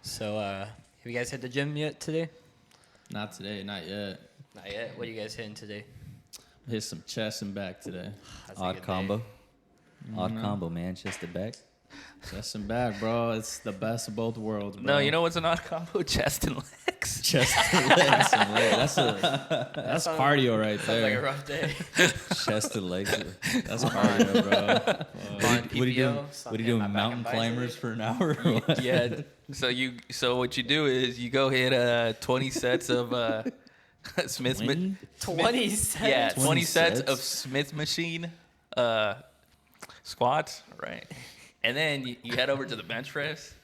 So, have you guys hit the gym yet today? Not today, not yet. Not yet. What are you guys hitting today? Hit some chest and back today. That's a Odd good combo. day. Odd combo, man. Chest to back. Chest and back, bro. It's the best of both worlds, bro. No, you know what's an odd combo? Chest and legs. Chest to legs. Chest and legs. That's cardio right Sounds like a there. rough day. Chest to legs. That's cardio, bro. On What are you doing? PPO, What are you doing? my back Mountain and biceps. climbers for an hour? Or what? Yeah. So what you do is you go hit 20 sets of Smith. 20? 20 sets? Yeah, 20 20 sets sets? of Smith machine squats, right? And then you head over to the bench press.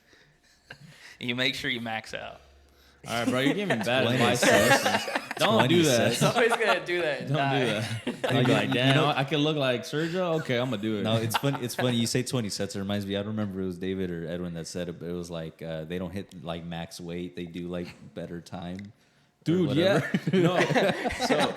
And you make sure you max out. All right, bro. You're giving bad 20 advice. sets. Don't 20 do that. sets. Somebody's going to do that and Don't die. do that. You'd be like, damn, I can look like Sergio? Okay, I'm going to do it. No, it's funny. It's funny. You say 20 sets. It reminds me. I don't remember if it was David or Edwin that said it, but it was like they don't hit like max weight. They do like better time. Dude, yeah. whatever. No. So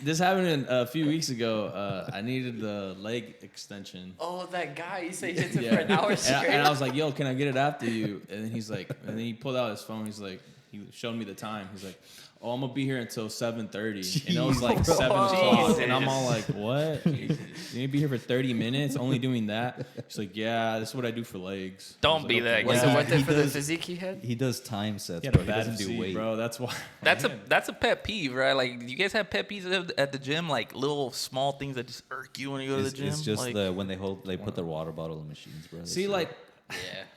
this happened a few weeks ago. I needed the leg extension. Oh, that guy. You say he hits it Yeah. for an hour straight. And I was like, yo, can I get it after you? And then he's like, and then he pulled out his phone. He's like, he showed me the time. He's like, oh, I'm going to be here until 7:30. And it was like 7 o'clock. And I'm all like, what? You're going to be here for 30 minutes only doing that? He's like, yeah, this is what I do for legs. I Don't was be like, that okay. Was guy. it worth it He for the does- physique he had? He does time sets, He had bro. a He bad doesn't do physique, weight. bro. That's why. That's a pet peeve, right? Like, do you guys have pet peeves at the gym? Like little small things that just irk you when you go to the gym? It's just like, when they put their water bottle in machines, bro. See, That's like, Yeah.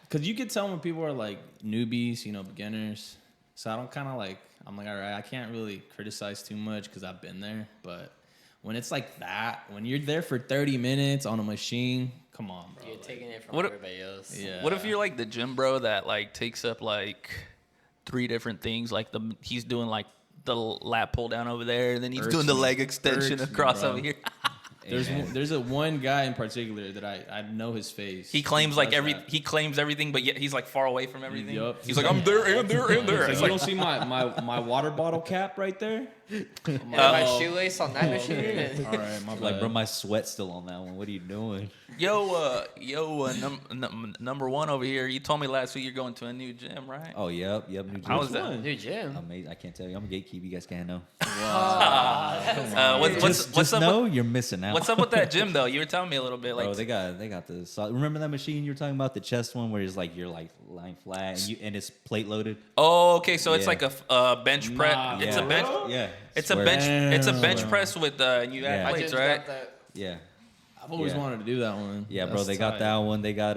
because you could tell when people are like newbies, beginners. So I don't kind of like, I'm like, all right, I can't really criticize too much because I've been there. But when it's like that, when you're there for 30 minutes on a machine, come on, bro. You're like, taking it from What if- everybody else. yeah. What if you're like the gym bro that like takes up like 3 different things? Like he's doing like the lat pull down over there, and then he's Irks doing the me. leg extension Irks me, across bro. over here. There's a one guy in particular that I know his face. He claims like does that. he claims everything, but yet he's like far away from everything. Yup. He's like, I'm there and there and there. He's It's like, you like, don't see my water bottle cap right there? And my shoelace on that machine. And All right, my like, bad. bro, my sweat's still on that one. What are you doing? number one over here. You told me last week you're going to a new gym, right? Oh, yep. New gym. How was that? one? New gym. Amazing. I can't tell you. I'm a gatekeeper. You guys can't know. What's Just up? know you're missing out. What's up with that gym though? You were telling me a little bit. Like, Bro, they got the. Remember that machine you were talking about, the chest one, where it's like you're like lying flat and it's plate loaded. oh, okay. So it's Yeah. like a bench press. Nah, It's yeah. a bench. Yeah. It's a swear. bench. It's a Damn. bench press with you add Yeah. My plates, gym's right? got that. Yeah. I've always Yeah. wanted to do that one. Yeah, bro. That's They got tight. that one. They got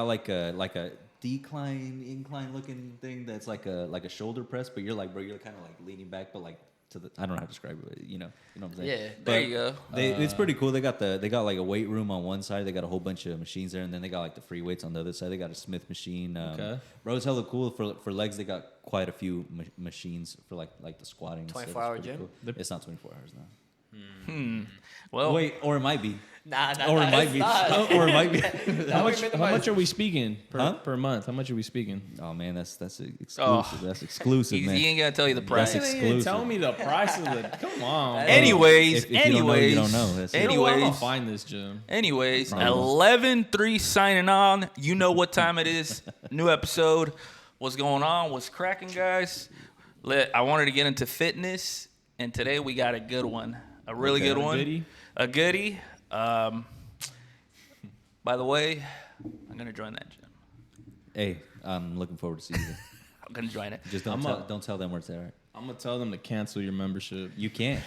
like a incline looking thing that's like a shoulder press, but you're kind of like leaning back, but like to the. I don't know how to describe it. But you know what I'm saying. Yeah, But there you go. It's pretty cool. They got like a weight room on one side. They got a whole bunch of machines there, and then they got like the free weights on the other side. They got a Smith machine. Okay. Bro, it's hella cool for legs. They got quite a few machines for like the squatting. and stuff. It's 24-hour pretty gym? cool. It's not 24 hours now. Well, Wait, or it might be. Nah, Or it might be. Or it might be. How much are we speaking Huh? per month? How much are we speaking? Oh man, that's exclusive. Oh. That's exclusive, he man. ain't gonna tell you the price. That's You didn't exclusive. tell me the price of the. Come on. bro. Anyways, If you don't know, you don't know. That's it. You know what? I'm gonna anyways, find this gym. anyways, Probably won't. 11-3 signing on. You know what time it is. New episode. What's going on? What's cracking, guys? I wanted to get into fitness, and today we got a good one. A really Okay. good one. Goodie? A goodie. By the way, I'm gonna join that gym. Hey, I'm looking forward to seeing you. I'm gonna join it. Just I'm don't tell them where it's at. Right? I'm gonna tell them to cancel your membership. You can't.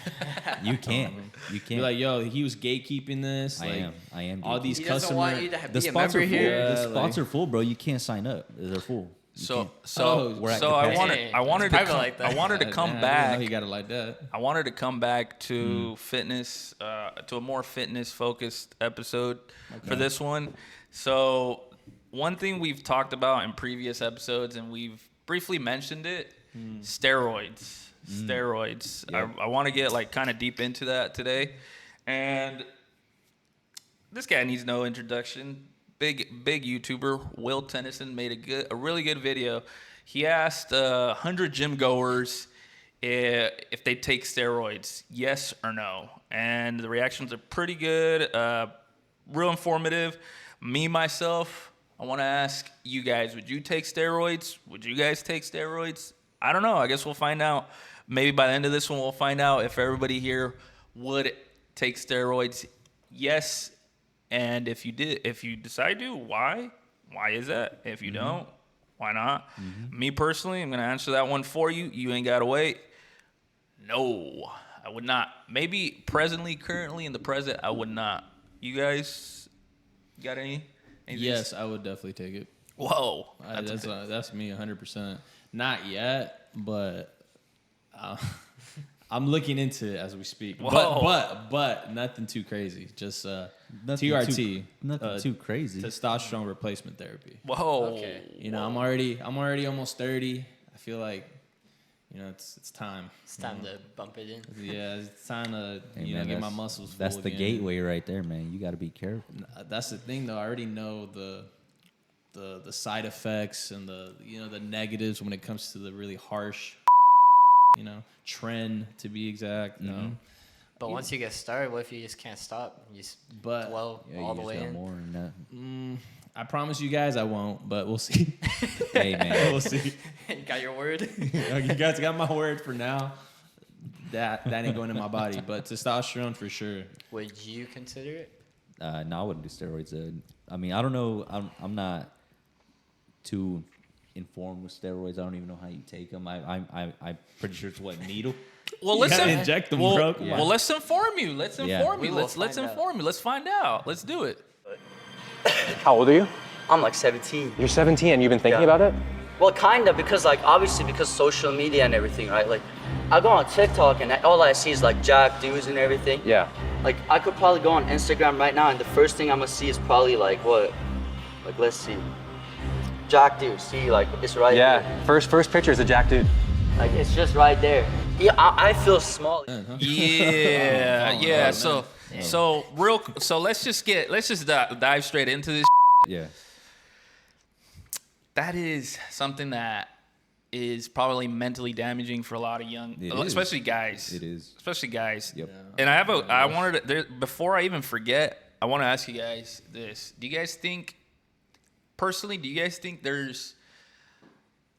You can't. You Be can't. like, yo, he was gatekeeping this. I like, am. I am. all these He doesn't customers. want you to the be a spots member are full. here. The Yeah, spots like- are full, bro. You can't sign up. They're full. You So can't. Oh, we're at so I capacity. wanted It's to private come, like that. I wanted to Man, come I didn't back. know he got it like that. I wanted to come back to fitness, to a more fitness focused episode for this one. So one thing we've talked about in previous episodes, and we've briefly mentioned it, steroids. Steroids. Yep. I want to get like kind of deep into that today. And this guy needs no introduction. Big YouTuber, Will Tennyson, made a really good video. He asked 100 gym goers if they take steroids, yes or no. And the reactions are pretty good, real informative. Me, myself, I want to ask you guys, would you take steroids? Would you guys take steroids? I don't know. I guess we'll find out. Maybe by the end of this one, we'll find out if everybody here would take steroids. Yes. And if you decide to, why? Why is that? If you don't, why not? Me personally, I'm going to answer that one for you. You ain't got to wait. No, I would not. Maybe currently in the present, I would not. You guys got anything? Yes, I would definitely take it. Whoa. That's me 100%. Not yet, but I'm looking into it as we speak. Whoa. But nothing too crazy. Just Nothing TRT. nothing too crazy. Testosterone replacement therapy. Whoa. Okay. You know, I'm already almost 30. I feel like, it's time. It's time to bump it in. Yeah, it's time to Hey, get man, my muscles full That's the again. gateway right there, man. You got to be careful. That's the thing, though. I already know the side effects and the negatives when it comes to the really harsh trend, to be exact. But once you get started, what if you just can't stop? You just dwell Yeah, all you the just way got in. more than that. I promise you guys I won't, but we'll see. Hey, man. We'll see. You got your word? You guys got my word for now. That ain't going in my body, but testosterone for sure. Would you consider it? No, I wouldn't do steroids. I mean, I don't know. I'm not too informed with steroids. I don't even know how you take them. I'm pretty sure it's what, needle. Well, You let's gotta inject them, bro. Come on. Well, let's inform you. Let's inform We you. will Let's find out. inform you. Let's find out. Let's do it. How old are you? I'm like 17. You're 17 and you've been thinking Yeah. about it? Well, kind of, because obviously because social media and everything, right? Like, I go on TikTok and all I see is like jack dudes and everything. Yeah. Like, I could probably go on Instagram right now and the first thing I'm gonna see is probably like what? Like, let's see. Jack dude, see, like, it's right Yeah. there. First picture is a jack dude. Like, it's just right there. Yeah, I feel small. Yeah, yeah. Oh, So let's just dive straight into this. Yeah. That is something that is probably mentally damaging for a lot of young, It is. especially guys. It is. Especially guys. Yep. And I wanted to, before I even forget, I want to ask you guys this. Do you guys think there's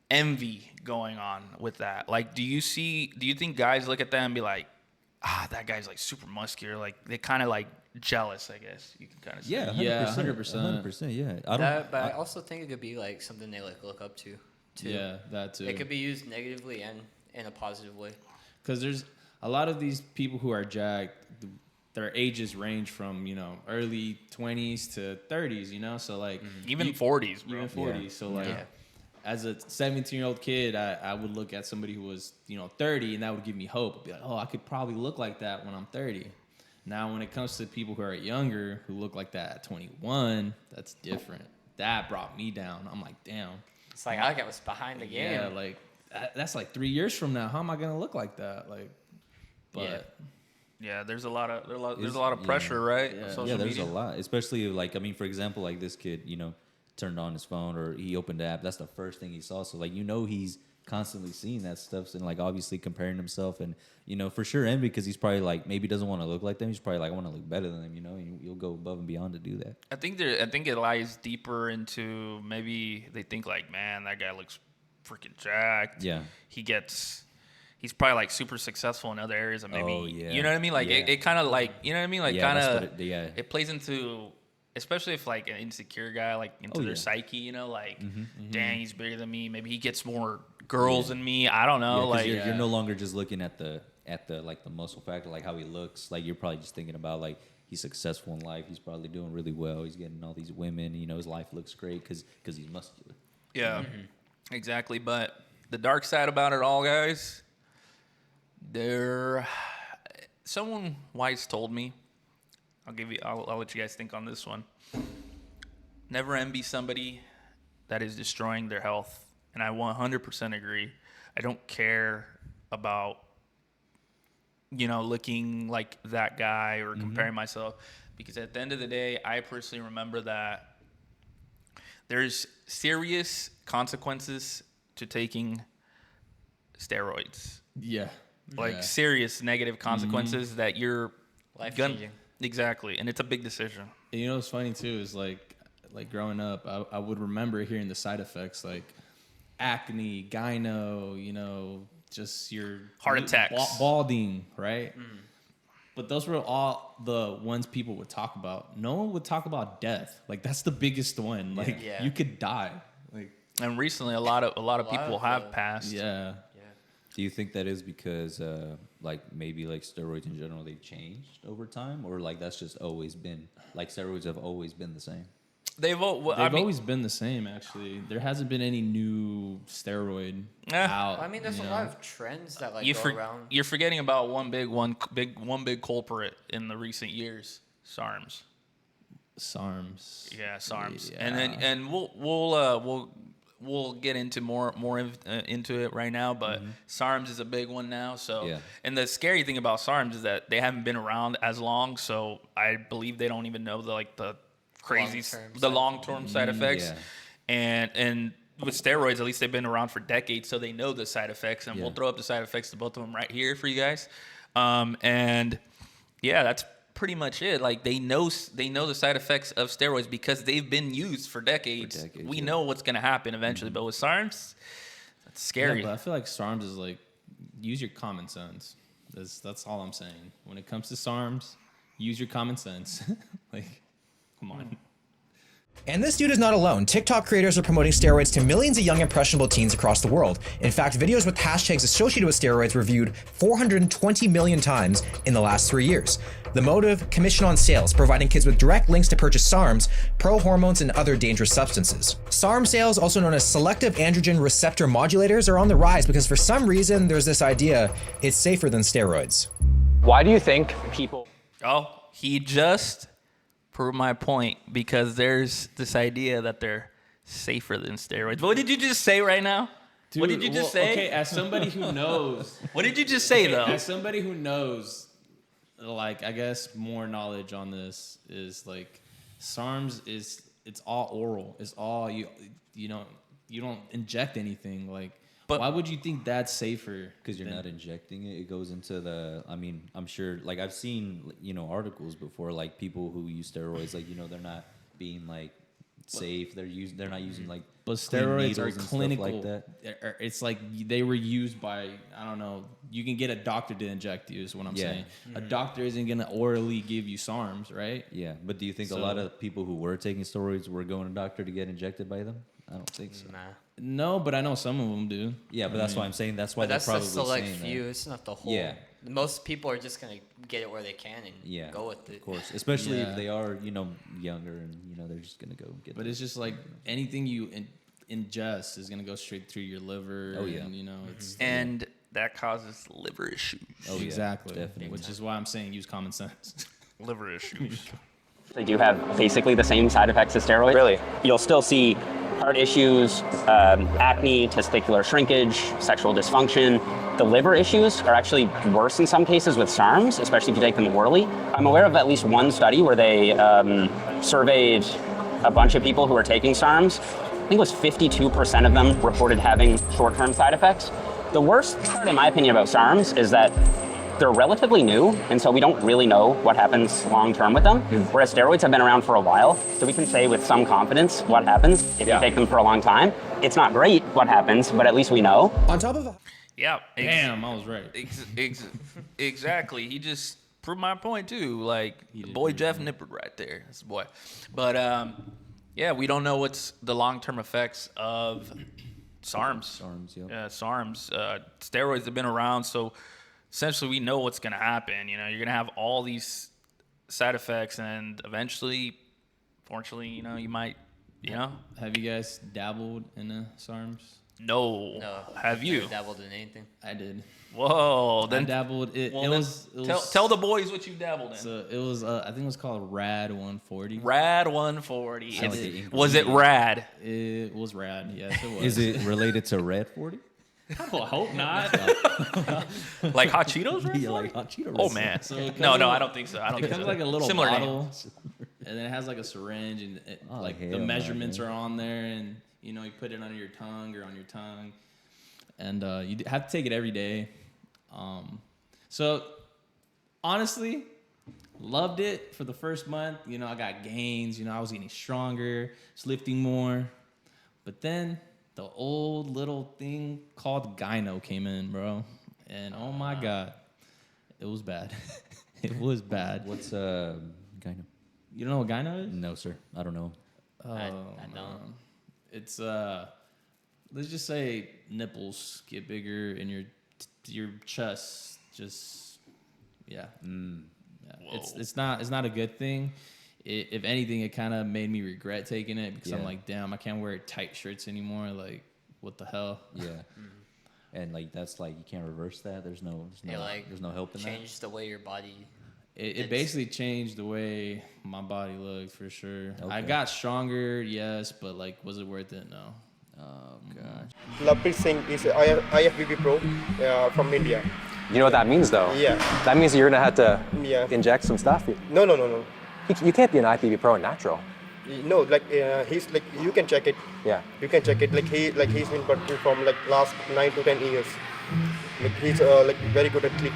envy going on with that? Like, do you think guys look at that and be like, that guy's like super muscular, like they kind of like jealous, I guess you can kind of say. Yeah. 100%, Yeah, 100%. 100%. Yeah. But I also think it could be like something they like look up to. Too. Yeah, that too. It could be used negatively and in a positive way. Because there's a lot of these people who are jacked, their ages range from, early 20s to 30s, so like... Even 40s, bro. Even 40s. So like, Yeah. as a 17-year-old kid, I would look at somebody who was, 30, and that would give me hope. I'd be like, oh, I could probably look like that when I'm 30. Now, when it comes to people who are younger, who look like that at 21, that's different. That brought me down. I'm like, damn. It's like I was behind the game. Yeah, like, that's like 3 years from now. How am I going to look like that? Like, but... Yeah, there's a lot of pressure, right? Yeah. On social Yeah, there's media. a lot. Especially like, I mean, for example, like this kid, turned on his phone or he opened the app. That's the first thing he saw. So like, he's constantly seeing that stuff and like obviously comparing himself and for sure envy because he's probably like maybe doesn't want to look like them. He's probably like I want to look better than them. And you'll go above and beyond to do that. I think it lies deeper into maybe they think like, man, that guy looks freaking jacked. Yeah. He's probably like super successful in other areas of maybe, Oh, yeah. you know what I mean? Like Yeah. it kind of like, you know what I mean? Like Yeah, kind that's of, what yeah. it plays into, especially if like an insecure guy, like into their yeah. psyche, like, dang, he's bigger than me. Maybe he gets more girls than me. I don't know. Yeah, 'cause like, you're no longer just looking at the like the muscle factor, like how he looks. Like you're probably just thinking about like he's successful in life. He's probably doing really well. He's getting all these women. His life looks great because he's muscular. yeah, exactly. But the dark side about it all, guys, someone wise told me, I'll let you guys think on this one. Never envy somebody that is destroying their health. And I 100% agree. I don't care about, looking like that guy or comparing myself. Because at the end of the day, I personally remember that there's serious consequences to taking steroids. Yeah. Like Yeah. serious negative consequences that you're Life-changing. Exactly. And it's a big decision. And what's funny too is like like growing up, I would remember hearing the side effects like acne, gyno, you know, just your Heart attacks. balding, right? But those were all the ones people would talk about. No one would talk about death. Like that's the biggest one. Like Yeah. you could die. Like And recently, a lot of people have passed. yeah. Do you think that is because, like, maybe like steroids in general, they've changed over time, or like that's just always been like steroids have always been the same? They've Always been the same. Actually, there hasn't been any new steroid out. I mean, there's a you lot know? of trends that like you go around. you're forgetting about one big culprit in the recent years, SARMs. SARMs. Yeah, SARMs. Yeah. And we'll get into more into it right now, but SARMs is a big one now. So Yeah. And the scary thing about SARMs is that they haven't been around as long, so I believe they don't even know the long-term side effects. Yeah. And with steroids, at least they've been around for decades, so they know the side effects, and Yeah. we'll throw up the side effects to both of them right here for you guys. And yeah, that's pretty much it. Like they know the side effects of steroids because they've been used for decades. We know what's going to happen eventually, but with SARMs, that's scary. Yeah, but I feel like SARMs is like use your common sense. That's all I'm saying. When it comes to SARMs, use your common sense. Like, come on. And this dude is not alone. TikTok creators are promoting steroids to millions of young impressionable teens across the world. In fact, videos with hashtags associated with steroids were viewed 420 million times in the last 3 years. The motive, commission on sales, providing kids with direct links to purchase SARMs, pro-hormones, and other dangerous substances. SARM sales, also known as selective androgen receptor modulators, are on the rise because for some reason there's this idea it's safer than steroids. Why do you think people... Oh, he just proved my point because there's this idea that they're safer than steroids. What did you just say right now? Dude, what did you just say? Okay, as somebody who knows... What did you just say, though? As somebody who knows, like, I guess more knowledge on this is, like, SARMs it's all oral. It's all, you don't inject anything. Like, But why would you think that's safer? Because you're not injecting it. It goes into the, I mean, I'm sure, like, I've seen, articles before, like, people who use steroids, like, they're not being, like, safe. They're not using, like, But clean steroids are needles and stuff clinical. like that. It's like they were used by, I don't know, you can get a doctor to inject you is what I'm saying. A doctor isn't going to orally give you SARMs, right? Yeah, but do you think a lot of people who were taking steroids were going to a doctor to get injected by them? I don't think so. Nah. No, but I know some of them do. Yeah, but that's why I'm saying that's why But they're that's probably the select saying few. that. It's not the whole. Yeah. Most people are just gonna get it where they can and Yeah, go with it. of course. Especially Yeah. if they are, younger and they're just gonna go get. But it's just like anything you ingest is going to go straight through your liver. Oh, yeah. And, it's... And that causes liver issues. Oh, yeah, exactly. definitely. Which is why I'm saying use common sense. Liver issues. They do have basically the same side effects as steroids. Really? You'll still see heart issues, acne, testicular shrinkage, sexual dysfunction. The liver issues are actually worse in some cases with SARMs, especially if you take them orally. I'm aware of at least one study where they surveyed a bunch of people who were taking SARMs. I think it was 52% of them reported having short-term side effects. The worst part, in my opinion, about SARMs is that they're relatively new, and so we don't really know what happens long-term with them, whereas steroids have been around for a while, so we can say with some confidence what happens if you take them for a long time. It's not great what happens, but at least we know. On top of Yeah. Damn, I was right. Exactly. He just proved my point, too. Like, the boy Jeff Nippard right there. That's the boy. But, yeah, we don't know what's the long-term effects of SARMs. SARMs, yep. Yeah, SARMs. Steroids have been around, so essentially we know what's going to happen. You're going to have all these side effects, and eventually, fortunately, you might, Have you guys dabbled in the SARMs? No. No. Have you? Never dabbled in anything. I did. Whoa. I Then dabbled. It well, was tell the boys what you dabbled in. So it was. I think it was called Rad 140. Rad 140. Sound like the Was it rad? It was rad. Yes, it was. Is it related to Red 40? I hope not. Like hot Cheetos? Red Yeah, 40? like hot Cheetos. Oh man. So it No, comes I in- don't think so. I don't It think comes so. like a little Similar bottle, name. and then it has like a syringe, and Oh, like hell the no, measurements man. are on there, and you put it under your tongue or on your tongue, and you have to take it every day. So honestly, Loved it for the first month. You know, I got gains. You know, I was getting stronger, just lifting more. But then the old little thing called gyno came in, bro. And oh my God, it was bad. It was bad. What's gyno? You don't know what gyno is? No, sir. I don't know. I don't. It's let's just say nipples get bigger and your chest just yeah. Yeah. It's not a good thing. If anything, it kind of made me regret taking it because I'm like, damn, I can't wear tight shirts anymore. Like, what the hell? Yeah. And like that's like you can't reverse that. There's no help in that. Change the way your body. It basically changed the way my body looked for sure. Okay. I got stronger, yes, but like, was it worth it? No. Oh gosh. Laprit Singh is IFBB Pro from India. You know what that means, though? Yeah. That means you're gonna have to Yeah. inject some stuff. No. You can't be an IFBB Pro natural. No, like he's like you can check it. Yeah. You can check it. He's been working from like last 9 to 10 years. Like he's like very good at click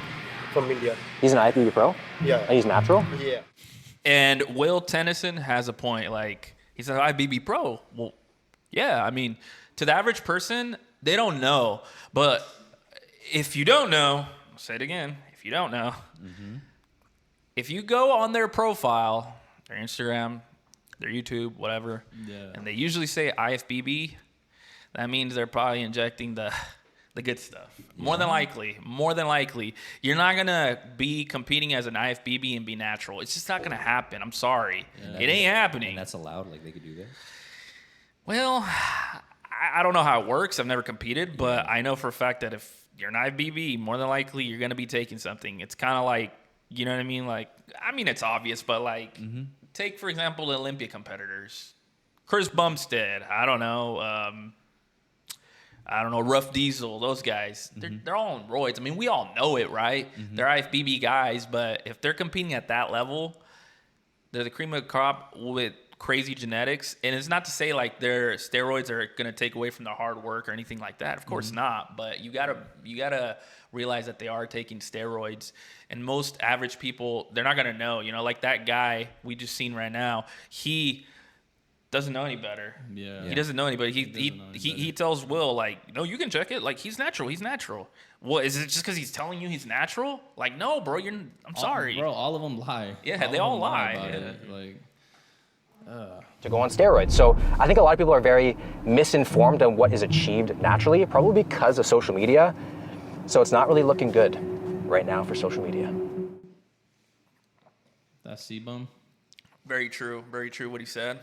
from India. He's an IFBB Pro? Yeah. And he's natural? Yeah. And Will Tennyson has a point. Like, he's an IFBB Pro. Well, yeah, I mean, to the average person, they don't know. But if you don't know, I'll say it again, if you don't know, if you go on their profile, their Instagram, their YouTube, whatever, and they usually say IFBB, that means they're probably injecting the good stuff. More than likely. You're not going to be competing as an IFBB and be natural. It's just not going to happen. I'm sorry. It ain't happening. And that's allowed? Like they could do that? Well, I don't know how it works. I've never competed, but I know for a fact that if you're an IFBB, more than likely you're going to be taking something. It's kind of like, you know what I mean? Like, I mean, it's obvious, but like, take, for example, the Olympia competitors. Chris Bumstead, I don't know, Rough Diesel, those guys. They're all on roids. I mean, we all know it, right? They're IFBB guys, but if they're competing at that level, they're the cream of the crop with crazy genetics. And it's not to say like their steroids are going to take away from their hard work or anything like that. Of course not. But you gotta realize that they are taking steroids. And most average people, they're not going to know. You know, like that guy we just seen right now, he doesn't know any better. Yeah. He doesn't know anybody. He tells Will, like, no, you can check it. Like, he's natural. He's natural. Well, is it just because he's telling you he's natural? Like, no, bro, I'm sorry. Bro, all of them lie. Yeah, they all lie. About it. Like, To go on steroids. So I think a lot of people are very misinformed on what is achieved naturally, probably because of social media. So it's not really looking good right now for social media. That's C-Bum. Very true what he said.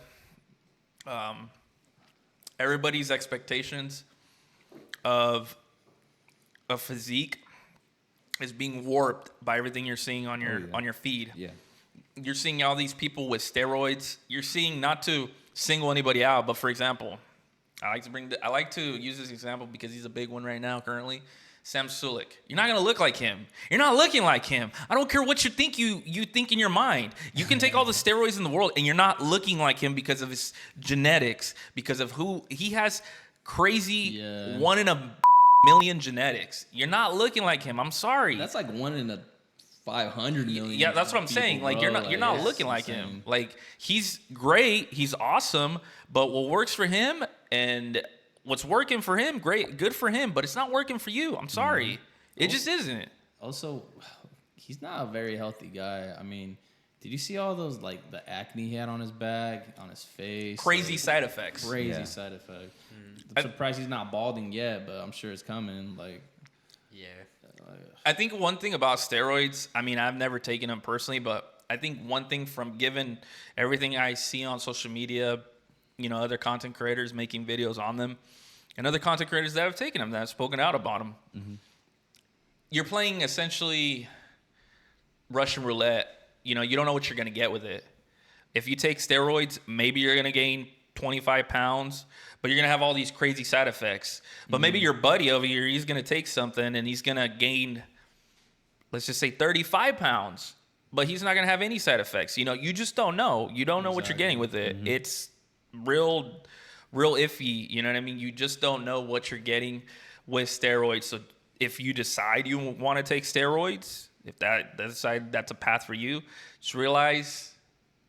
Everybody's expectations of a physique is being warped by everything you're seeing on your feed. Yeah. You're seeing all these people with steroids. You're seeing, not to single anybody out, but for example, I like to use this example because he's a big one right now currently. Sam Sulek. You're not gonna look like him. You're not looking like him. I don't care what you think in your mind. You can take all the steroids in the world and you're not looking like him because of his genetics, because of who he has. Crazy 1 in a million genetics. You're not looking like him. I'm sorry. That's like 1 in a 500 million. Yeah, that's what I'm saying. Like, you're not looking like him. Like, he's great, he's awesome, but what works for him and what's working for him, great, good for him, but it's not working for you. I'm sorry. It just isn't. Also, he's not a very healthy guy. I mean, did you see all those, like, the acne he had on his back, on his face? Crazy side effects. Crazy side effects. I'm surprised he's not balding yet, but I'm sure it's coming. Like, yeah. I think one thing about steroids, I mean, I've never taken them personally, but I think one thing from given everything I see on social media, you know, other content creators making videos on them, and other content creators that have taken them, that have spoken out about them, you're playing essentially Russian roulette. You know, you don't know what you're going to get with it. If you take steroids, maybe you're going to gain 25 pounds, but you're going to have all these crazy side effects. But maybe your buddy over here, he's going to take something and he's going to gain, let's just say 35 pounds, but he's not going to have any side effects. You know, you just don't know. You don't know what you're getting with it. It's real iffy. You know what I mean? You just don't know what you're getting with steroids. So if you decide you want to take steroids, If that's a path for you, just realize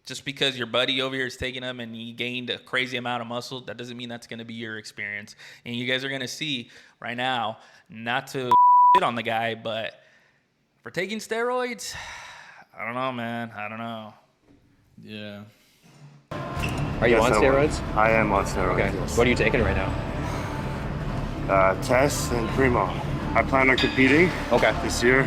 just because your buddy over here is taking them and he gained a crazy amount of muscle, that doesn't mean that's going to be your experience. And you guys are going to see right now, not to shit on the guy, but for taking steroids, I don't know, man. I don't know. Yeah. Are you on steroids? I am on steroids. Okay. Yes. What are you taking right now? Test and Primo. I plan on competing this year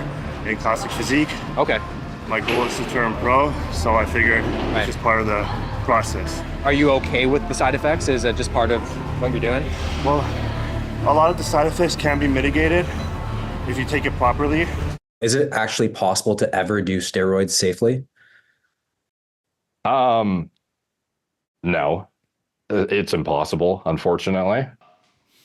in classic physique. Okay. My goal is to turn pro, so I figured it's just part of the process. Are you okay with the side effects? Is that just part of what you're doing? Well, a lot of the side effects can be mitigated if you take it properly. Is it actually possible to ever do steroids safely? No, it's impossible, unfortunately.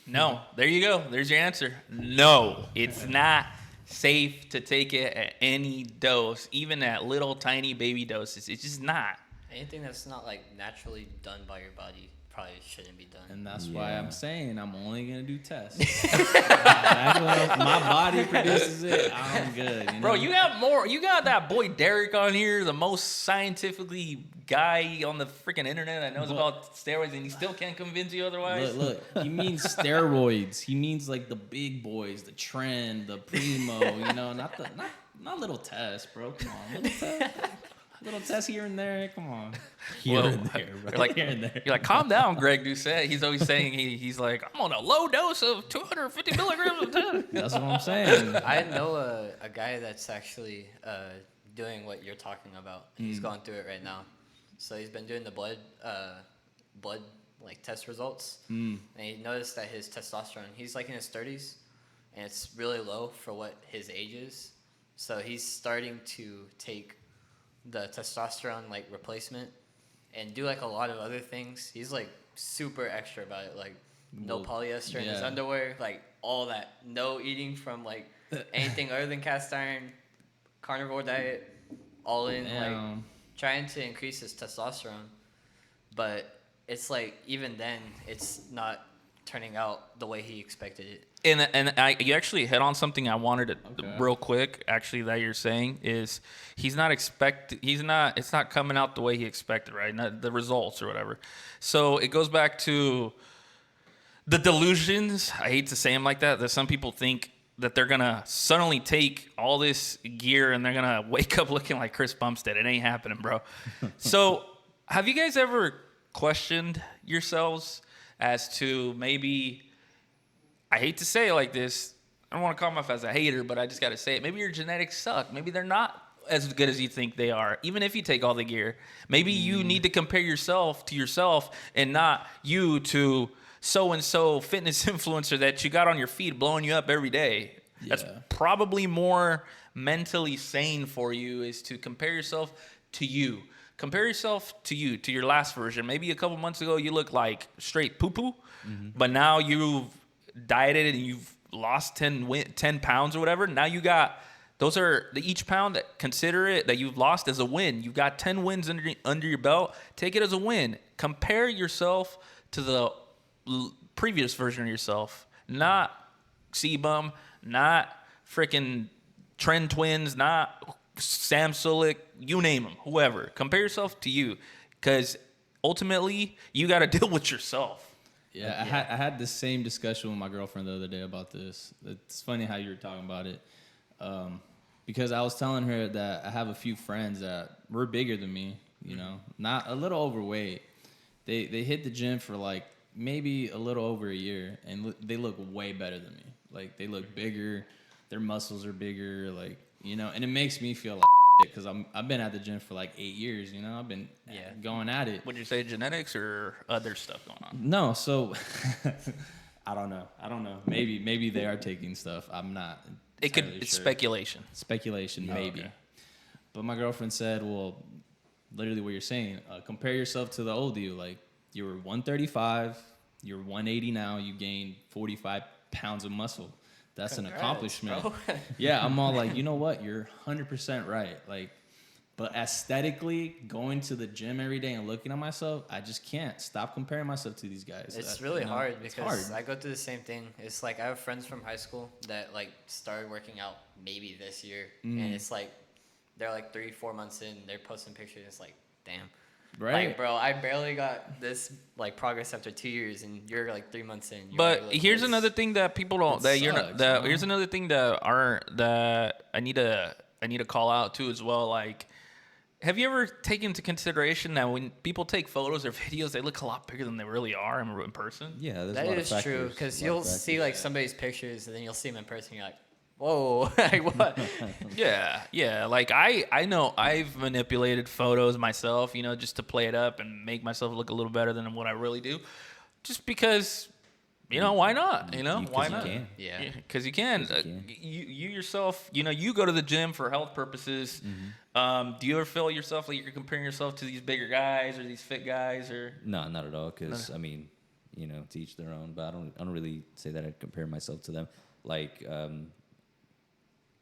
No, there you go. There's your answer. No, it's not safe to take it at any dose, even at little tiny baby doses. It's just not. Anything that's not like naturally done by your body probably shouldn't be done. And that's why I'm saying I'm only gonna do tests. My body produces it. I'm good. You know? Bro, you got more. You got that boy Derek on here, the most scientifically guy on the freaking internet that knows about steroids, and he still can't convince you otherwise. Look, he means steroids. He means like the big boys, the Trend, the Primo. You know, not little tests, bro. Come on, little tests here and there. Come on, here and there, bro. You're like, calm down, Greg Doucette. He's always saying he's like, I'm on a low dose of 250 milligrams of ten. That's what I'm saying. I know a guy that's actually doing what you're talking about. He's going through it right now. So he's been doing the blood like test results, and he noticed that his testosterone, he's like in his 30s, and it's really low for what his age is. So he's starting to take the testosterone like replacement and do like a lot of other things. He's like super extra about it, like no polyester in his underwear, like all that, no eating from like anything other than cast iron, carnivore diet, all in, like trying to increase his testosterone. But it's like even then it's not turning out the way he expected it. And you actually hit on something I wanted to real quick. Actually, that you're saying is it's not coming out the way he expected, right? Not the results or whatever. So it goes back to the delusions. I hate to say them like that. That some people think that they're gonna suddenly take all this gear and they're gonna wake up looking like Chris Bumstead. It ain't happening, bro. So have you guys ever questioned yourselves as to maybe? I hate to say it like this. I don't want to call myself as a hater, but I just got to say it. Maybe your genetics suck. Maybe they're not as good as you think they are, even if you take all the gear. Maybe you need to compare yourself to yourself and not you to so-and-so fitness influencer that you got on your feed blowing you up every day. Yeah. That's probably more mentally sane for you, is to compare yourself to you. Compare yourself to you, to your last version. Maybe a couple months ago you looked like straight poo-poo, but now you've dieted and you've lost 10 pounds or whatever. Now you got, those are each pound, that consider it that you've lost as a win. You've got 10 wins under your belt. Take it as a win. Compare yourself to the previous version of yourself, not Sebum, not freaking Trend Twins, not Sam Sulek, you name them, whoever. Compare yourself to you, because ultimately you got to deal with yourself. Yeah, I had the same discussion with my girlfriend the other day about this. It's funny how you were talking about it, because I was telling her that I have a few friends that were bigger than me, you know, not a little overweight. They hit the gym for like maybe a little over a year, and they look way better than me. Like, they look bigger, their muscles are bigger, like, you know, and it makes me feel like because I've been at the gym for like 8 years, you know. I've been going at it. Would you say genetics or other stuff going on? No, so I don't know. Maybe they are taking stuff. I'm not. It's speculation. Speculation, maybe. Okay. But my girlfriend said, well, literally what you're saying. Compare yourself to the old you. Like, you were 135, you're 180 now. You gained 45 pounds of muscle. That's an accomplishment. Yeah, I'm all like, you know what? You're 100% right. Like, But aesthetically, going to the gym every day and looking at myself, I just can't stop comparing myself to these guys. It's really hard because hard. I go through the same thing. It's like I have friends from high school that like started working out maybe this year, and it's like they're like 3-4 months in, they're posting pictures. It's like, damn, Right, like, bro, I barely got this like progress after 2 years, and you're like 3 months in. But here's another thing that people don't. That you're not. That here's another thing that I need to call out too as well. Like, have you ever taken into consideration that when people take photos or videos, they look a lot bigger than they really are in person? Yeah, there's that a lot is of true, factors. because you'll see like somebody's pictures, and then you'll see them in person, and you're like, whoa, like what? Yeah. Like I know I've manipulated photos myself, just to play it up and make myself look a little better than what I really do, just because. Why not? Why not? Can. Yeah, because you can. You yourself, you go to the gym for health purposes. Do you ever feel yourself like you're comparing yourself to these bigger guys or these fit guys or? No, not at all. Because I mean, to each their own. But I don't really say that I compare myself to them. Like,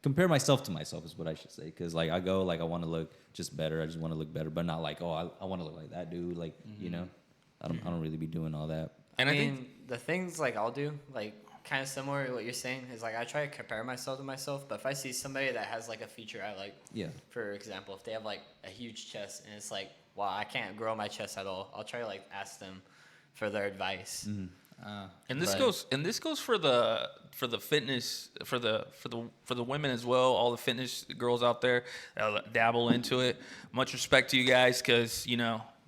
compare myself to myself is what I should say. Because like I go, like I want to look just better. I just want to look better, but not like, oh, I want to look like that dude. Like, I don't really be doing all that. And I mean, the things like I'll do, like kind of similar to what you're saying, is like I try to compare myself to myself. But if I see somebody that has like a feature I like, for example, if they have like a huge chest and it's like, wow, I can't grow my chest at all, I'll try to like ask them for their advice. And this goes for the fitness for the women as well. All the fitness girls out there that dabble into it. Much respect to you guys, because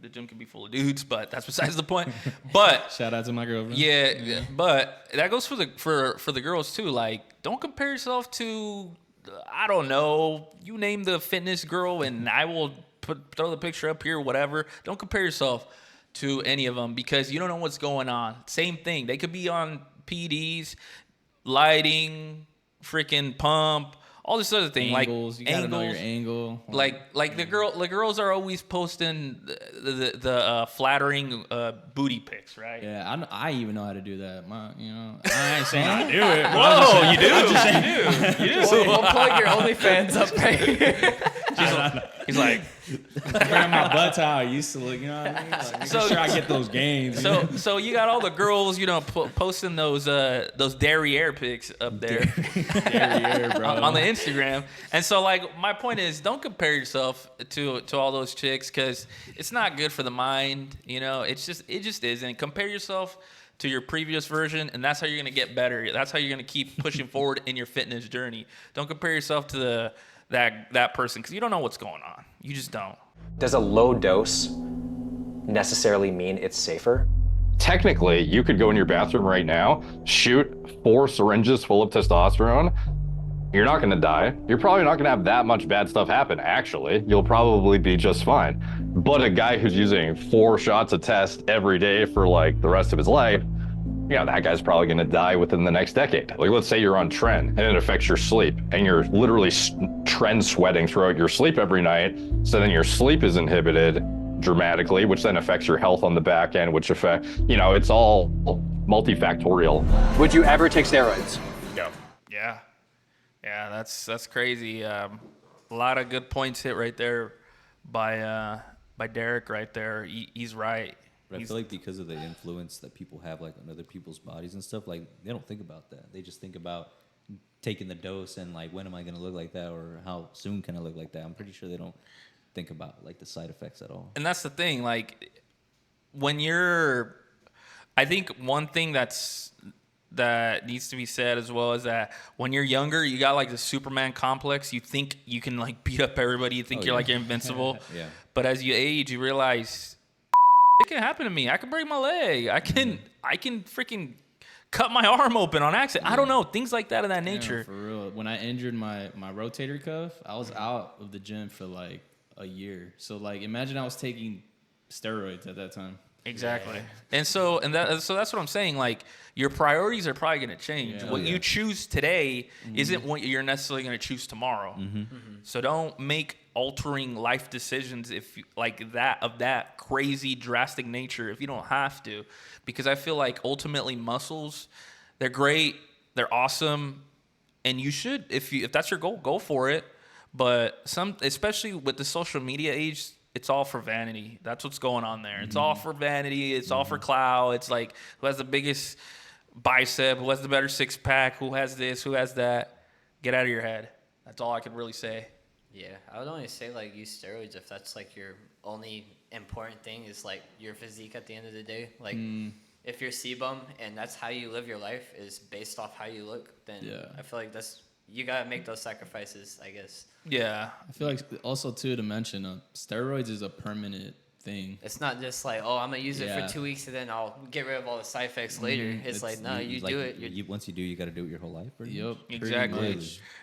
the gym can be full of dudes, but that's besides the point. But shout out to my girlfriend. Yeah, but that goes for the girls too. Like, don't compare yourself to, I don't know, you name the fitness girl, and I will throw the picture up here, whatever. Don't compare yourself to any of them, because you don't know what's going on. Same thing. They could be on PDs, lighting, freaking pump, all this other thing. Angles, like you gotta know your angle. Like the girls are always posting the flattering booty pics, right? Yeah, I even know how to do that. I ain't saying I do it. Whoa, you do. We'll plug your OnlyFans up right here. He's like, comparing my butt to how I used to look. You know what I mean? Like, making sure I get those gains. So you got all the girls, posting those derriere pics up there, derriere, bro, on the Instagram. And so, like, my point is, don't compare yourself to all those chicks, because it's not good for the mind. It just isn't. Compare yourself to your previous version, and that's how you're gonna get better. That's how you're gonna keep pushing forward in your fitness journey. Don't compare yourself to that person, because you don't know what's going on. You just don't. Does a low dose necessarily mean it's safer? Technically, you could go in your bathroom right now, shoot 4 syringes full of testosterone. You're not going to die. You're probably not going to have that much bad stuff happen, actually. You'll probably be just fine. But a guy who's using 4 shots of test every day for like the rest of his life, that guy's probably going to die within the next decade. Like, let's say you're on tren and it affects your sleep, and you're literally tren sweating throughout your sleep every night. So then your sleep is inhibited dramatically, which then affects your health on the back end, which it's all multifactorial. Would you ever take steroids? No. Yeah, that's crazy. A lot of good points hit right there by Derek right there. He's right. But I feel like because of the influence that people have like on other people's bodies and stuff, like they don't think about that. They just think about taking the dose and like, when am I going to look like that, or how soon can I look like that? I'm pretty sure they don't think about like the side effects at all. And that's the thing. Like, I think one thing that needs to be said as well is that when you're younger, you got like the Superman complex. You think you can like beat up everybody. You think you're invincible. Yeah. But as you age, you realize it can happen to me. I can break my leg. I can freaking cut my arm open on accident. I don't know, things like that of that nature. For real. When I injured my rotator cuff, I was out of the gym for like a year. So like, imagine I was taking steroids at that time. Exactly. Yeah. And so that's what I'm saying. Like, your priorities are probably going to change. Yeah. What you choose today isn't what you're necessarily going to choose tomorrow. So don't make altering life decisions of that crazy drastic nature if you don't have to, because I feel like ultimately muscles, they're great, they're awesome, and you should, if that's your goal, go for it. But especially with the social media age, it's all for vanity. That's what's going on there. It's all for vanity. It's all for clout. It's like who has the biggest bicep, who has the better six pack, who has this, who has that. Get out of your head. That's all I could really say. Yeah, I would only say like use steroids if that's like your only important thing is like your physique at the end of the day. Like if you're sebum and that's how you live your life is based off how you look, then I feel like you gotta make those sacrifices, I guess. Yeah, I feel like also too to mention, steroids is a permanent thing. It's not just like, oh, I'm gonna use it for 2 weeks and then I'll get rid of all the side effects later. It's like, no, you do it. Once you do, you got to do it your whole life. Yep, exactly.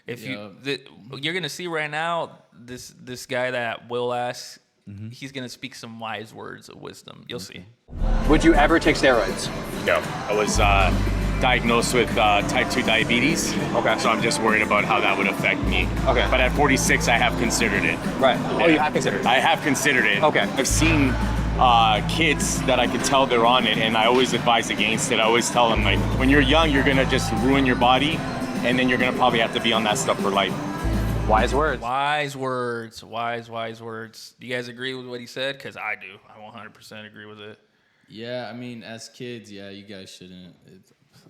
If you're gonna see right now, this guy that Will asked, he's gonna speak some wise words of wisdom. You'll see. Would you ever take steroids? No, I was diagnosed with type 2 diabetes. Okay. So I'm just worried about how that would affect me. Okay. But at 46, I have considered it. Right. Oh, you have considered it? I have considered it. Okay. I've seen kids that I could tell they're on it, and I always advise against it. I always tell them, like, when you're young, you're going to just ruin your body, and then you're going to probably have to be on that stuff for life. Wise words. Wise words. Wise words. Do you guys agree with what he said? Because I do. I 100% agree with it. Yeah, I mean, as kids, you guys shouldn't.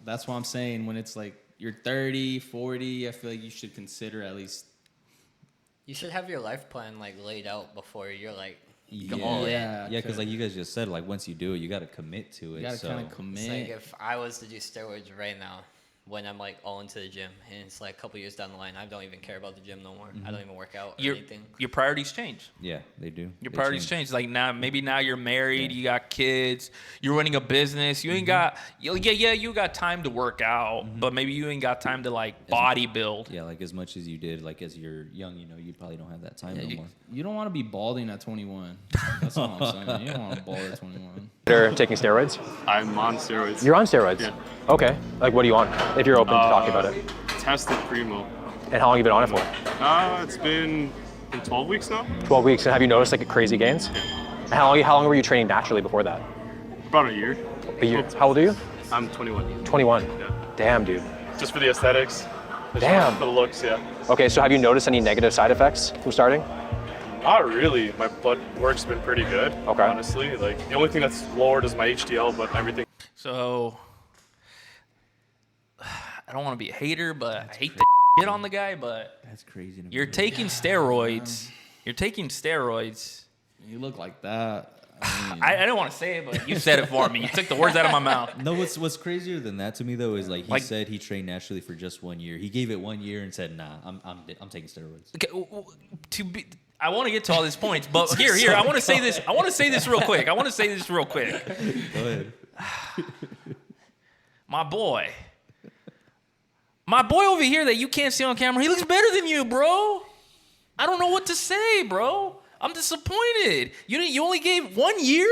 That's what I'm saying. When it's like you're 30, 40, I feel like you should consider at least. You should have your life plan like laid out before you're like because like you guys just said, like once you do it, you got to commit to it. You got to kind of commit. It's like if I was to do steroids right now, when I'm like all into the gym, and it's like a couple years down the line, I don't even care about the gym no more. I don't even work out or anything. Your priorities change. Yeah, they do. Your priorities change. Like now you're married, you got kids, you're running a business. You ain't got you got time to work out, but maybe you ain't got time to like body build. Yeah, like as much as you did, like as you're young, you probably don't have that time no more. You don't want to be balding at 21. That's what I'm saying. You don't want to bald at 21. They're taking steroids? I'm on steroids. You're on steroids? Yeah. Okay. Like, what are you on? If you're open to talking about it. Tested Primo. And how long have you been on it for? It's been 12 weeks now. 12 weeks. And have you noticed like crazy gains? Yeah. And how long were you training naturally before that? About a year. A year. How old are you? I'm 21. 21. Yeah. Damn, dude. Just for the aesthetics. Damn. For the looks, yeah. Okay, so have you noticed any negative side effects from starting? Not really. My blood work's been pretty good. Okay. Honestly, like the only thing that's lowered is my HDL, but everything. So I don't want to be a hater, but I hate to shit on the guy, but that's crazy. You're taking steroids. You're taking steroids. You look like that. I didn't want to say it, but you said it for me. You took the words out of my mouth. No, what's crazier than that to me though is like he said he trained naturally for just 1 year. He gave it 1 year and said, "Nah, I'm taking steroids." Okay, I want to get to all these points, but here, I want to say this. I want to say this real quick. Go ahead. My boy over here that you can't see on camera, he looks better than you, bro. I don't know what to say, bro. I'm disappointed. You only gave 1 year?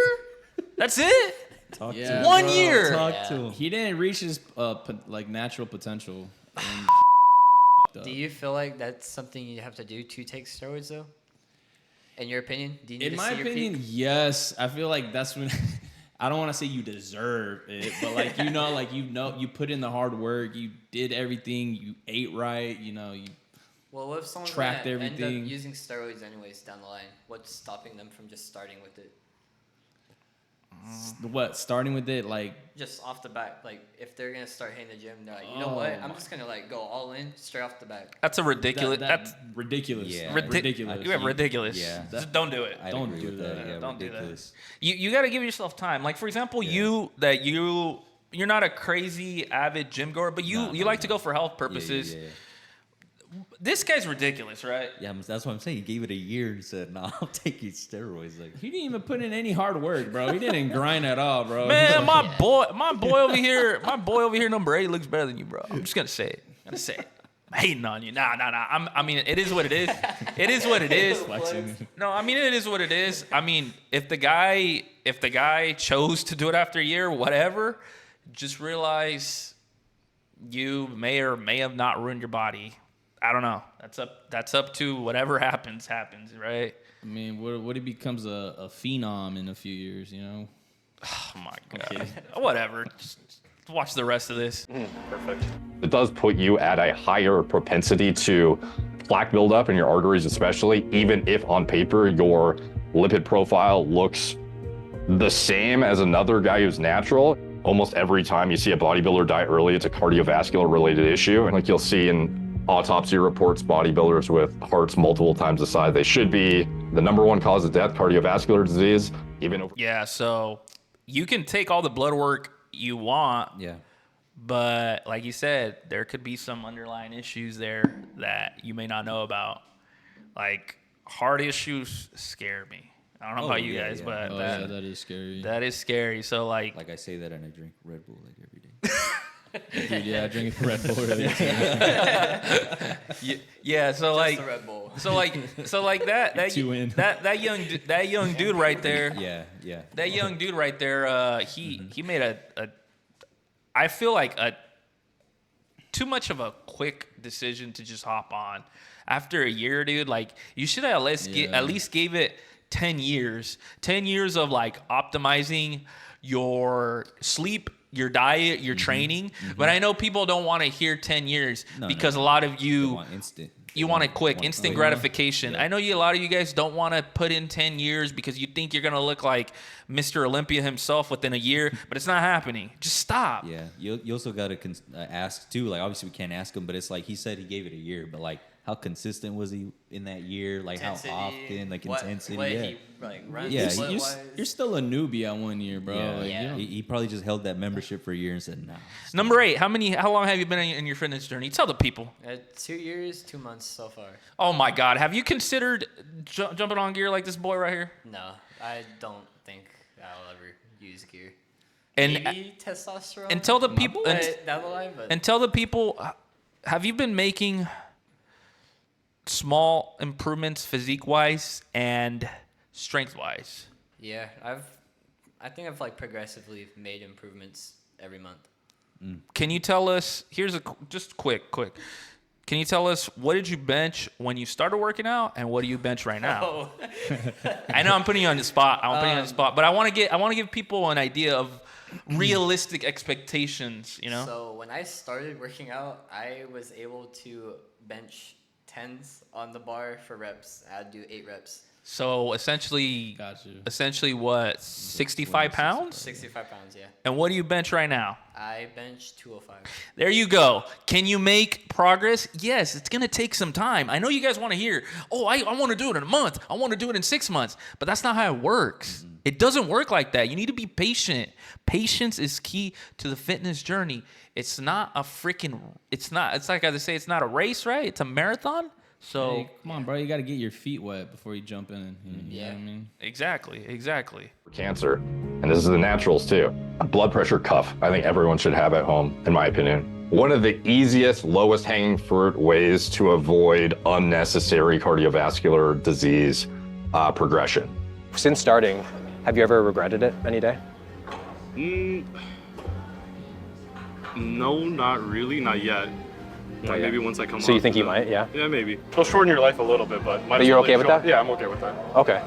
That's it? Talk to him. 1 year. Talk to him. He didn't reach his natural potential. Do you feel like that's something you have to do to take steroids though? In your opinion? Do you need In my opinion, yes. I feel like that's when I don't want to say you deserve it, but like you put in the hard work, you did everything, you ate right, you Well, what if someone's tracked gonna everything. end up using steroids anyways down the line? What's stopping them from just starting with it? What, starting with it, like Just off the bat, like if they're gonna start hitting the gym, they're like, you know what? I'm just gonna like go all in straight off the bat. That's a ridiculous. that's ridiculous. Yeah. Ridiculous. You have ridiculous. Yeah. Just don't do it. I Don't agree do with that. Yeah, Don't do that. ridiculous. You got to give yourself time. Like for example, you're not a crazy avid gym goer, but you like to go for health purposes. Yeah. This guy's ridiculous, right? Yeah, that's what I'm saying. He gave it a year and said, "Nah, I'm taking steroids." Like He didn't even put in any hard work, bro. He didn't grind at all, bro. Man, my boy over here, number 8 looks better than you, bro. I'm just gonna say it. I'm hating on you. Nah. I mean, it is what it is. It is what it is. No, I mean, it is what it is. I mean, if the guy chose to do it after a year, whatever, just realize you may or may have not ruined your body. I don't know. That's up to whatever happens, right? I mean, what he becomes a phenom in a few years, Oh my god. Whatever. Just watch the rest of this. Perfect. It does put you at a higher propensity to plaque buildup in your arteries, especially, even if on paper your lipid profile looks the same as another guy who's natural. Almost every time you see a bodybuilder die early, it's a cardiovascular related issue. And like you'll see in autopsy reports, bodybuilders with hearts multiple times the size they should be. The #1 cause of death, cardiovascular disease, even over. Yeah, so you can take all the blood work you want. Yeah. But like you said, there could be some underlying issues there that you may not know about. Like heart issues scare me. I don't know about you guys, but that is scary. That is scary. So like I say that and I drink Red Bull like every day. Dude, yeah, I drink Red Bull really. yeah, so like the Red Bull. so like that young dude right there. Yeah. That young dude right there, he made a I feel like a too much of a quick decision to just hop on. After a year, dude, like you should have at least gave it 10 years. 10 years of like optimizing your sleep, your diet, your training. But I know people don't want to hear 10 years because a lot of you want instant. You want it quick, instant gratification. I know a lot of you guys don't want to put in 10 years because you think you're going to look like Mr. Olympia himself within a year, but it's not happening. Just stop. Yeah, you also got to ask, too. Like, obviously, we can't ask him, but it's like he said he gave it a year, but, like, how consistent was he in that year? Like, intensity, how often? Like, intensity? What yeah. he, like, runs You're still a newbie at 1 year, bro. Yeah, like, he probably just held that membership for a year and said, "No." Number 8, how long have you been in your fitness journey? Tell the people. 2 years, 2 months so far. Oh my God, have you considered jumping on gear like this boy right here? No, I don't think I'll ever use gear. And maybe testosterone. And tell the people. And tell the people, have you been making small improvements physique-wise and strength-wise? Yeah, I think I've like progressively made improvements every month. Can you tell us? Here's just quick. Can you tell us what did you bench when you started working out, and what do you bench right now? Oh. I know I'm putting you on the spot. But I want to give people an idea of realistic expectations. You know. So when I started working out, I was able to bench 10s on the bar for reps. I'd do 8 reps. So essentially, what, 65 pounds? 65 pounds, yeah. And what do you bench right now? I bench 205. There you go. Can you make progress? Yes, it's going to take some time. I know you guys want to hear, I want to do it in a month. I want to do it in 6 months. But that's not how it works. It doesn't work like that. You need to be patient. Patience is key to the fitness journey. It's not it's like I say, it's not a race, right? It's a marathon. So hey, come on, bro. You got to get your feet wet before you jump in. You know what I mean? Exactly. Cancer, and this is the naturals too. A blood pressure cuff. I think everyone should have at home, in my opinion. One of the easiest, lowest hanging fruit ways to avoid unnecessary cardiovascular disease progression. Since starting, have you ever regretted it any day? No, not really, not yet. Like maybe once I come. So you think you might? Yeah. Yeah, maybe. It'll shorten your life a little bit, but. But you're okay with that? Yeah, I'm okay with that. Okay.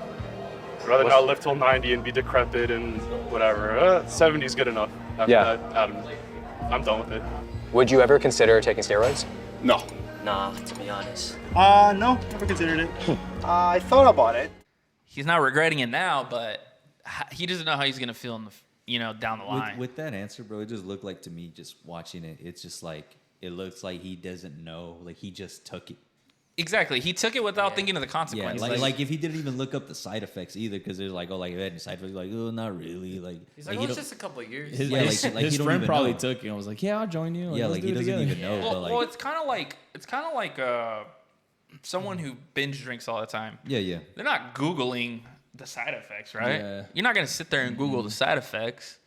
I'd rather not live till 90 and be decrepit and whatever. 70 is good enough. After that, I'm done with it. Would you ever consider taking steroids? No. Nah, to be honest. No, never considered it. I thought about it. He's not regretting it now, but he doesn't know how he's gonna feel down the line. With that answer, bro, it just looked like to me, just watching it, it's just like it looks like he doesn't know, like he just took it. Exactly, he took it without thinking of the consequences. Yeah, like if he didn't even look up the side effects either, because there's like, if it had any side effects, like, not really. Like he's like, it's just a couple of years. His friend probably took it and was like, yeah, I'll join you. Like he doesn't even know. Well, it's kind of like someone who binge drinks all the time. Yeah. They're not Googling the side effects, right? Yeah. You're not gonna sit there and Google the side effects.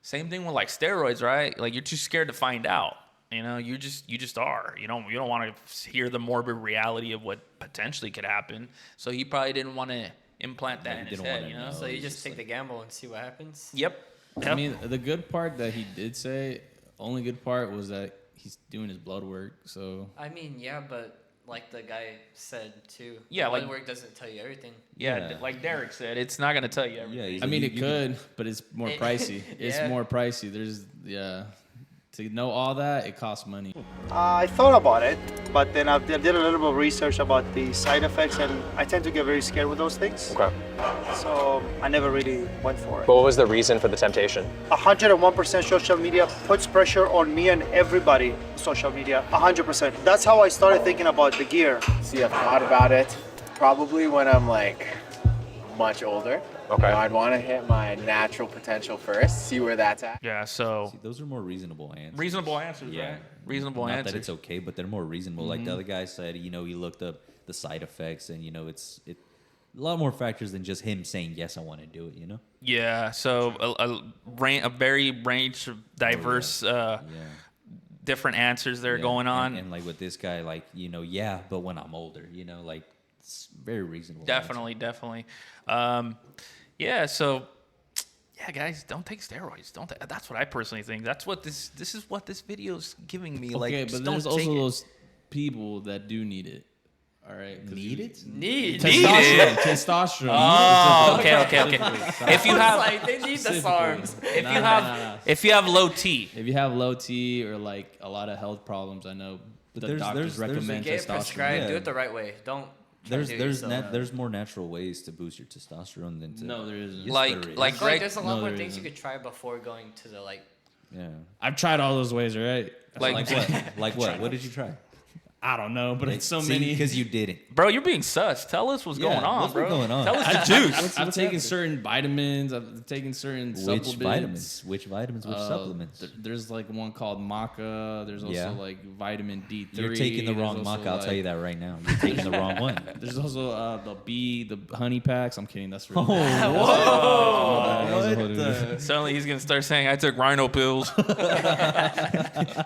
Same thing with like steroids, right? Like you're too scared to find out. You just are. You don't want to hear the morbid reality of what potentially could happen. So he probably didn't want to implant that in his head. So you just take the gamble and see what happens. Yep. I mean, the good part that he did say, only good part was that he's doing his blood work. So I mean, yeah, but like the guy said too. Yeah, blood like work doesn't tell you everything. Yeah, like Derek said, it's not gonna tell you everything. I mean, it could, but it's more pricey. It's Yeah. more pricey. To know all that, it costs money. I thought about it, but then I did a little bit of research about the side effects, and I tend to get very scared with those things. Okay. So I never really went for it. But what was the reason for the temptation? 101% social media puts pressure on me and everybody. Social media, 100%. That's how I started thinking about the gear. See, I've thought about it. Probably when I'm like much older. Okay. I'd want to hit my natural potential first, see where that's at. Yeah, so See, those are more reasonable answers. reasonable answers, Yeah. right? Reasonable Not answers. that it's okay, but they're more reasonable. Like the other guy said, he looked up the side effects, and it's a lot more factors than just him saying yes, I want to do it. Yeah, so a very range of diverse, different answers that are going on. And like with this guy, like but when I'm older, like it's very reasonable. Definitely. So yeah, guys, don't take steroids. That's what I personally think. That's what this is what this video is giving me. Okay, like, but don't there's take also it. those people that do need it. All right, Need it? Testosterone. Oh, okay. If you have, like they need the SARMs. If you have low T, If you have low T or like a lot of health problems, I know the there's- doctors there's- recommend Get it testosterone. prescribed. Yeah. Do it the right way. Don't. try to do it yourself. There's more natural ways to boost your testosterone than to. No, there isn't. Yes, Like- there is. I feel like Greg- there's a lot No, more there things you isn't. could try before going to the yeah. I've tried all those ways, right? Like what? Like what? What did you try? I don't know, but it's so many. Because you didn't. bro, you're being sus. Tell us what's going on, what's bro. going on? Tell us the juice. I've taken certain vitamins. I've taken certain supplements. Which vitamins? Which supplements? There's like one called maca. There's also Yeah. like vitamin D3. You're taking the wrong There's also, maca. I'll tell you that right now. You're taking the wrong one. There's also the honey packs. I'm kidding. That's really Suddenly he's gonna start saying, "I took rhino pills."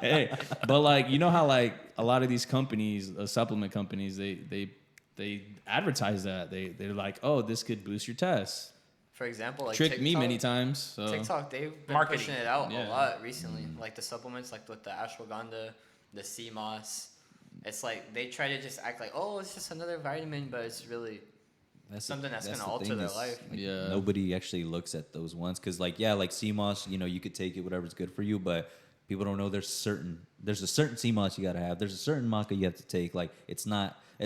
Hey, but like how like a lot of these companies, supplement companies, they advertise that they're like, oh, this could boost your tests. For example, like Tricked me TikTok- many times. So. TikTok, they've been Marketing. pushing it out Yeah. a lot recently. Like the supplements, like with the ashwagandha, the sea moss. It's like they try to just act like, oh, it's just another vitamin, but it's really something that's gonna alter their life. Like, Yeah. Nobody actually looks at those ones because, like, yeah, like CMOS, you could take it, whatever's good for you, but people don't know there's a certain CMOS you gotta have. There's a certain maca you have to take. Like, it's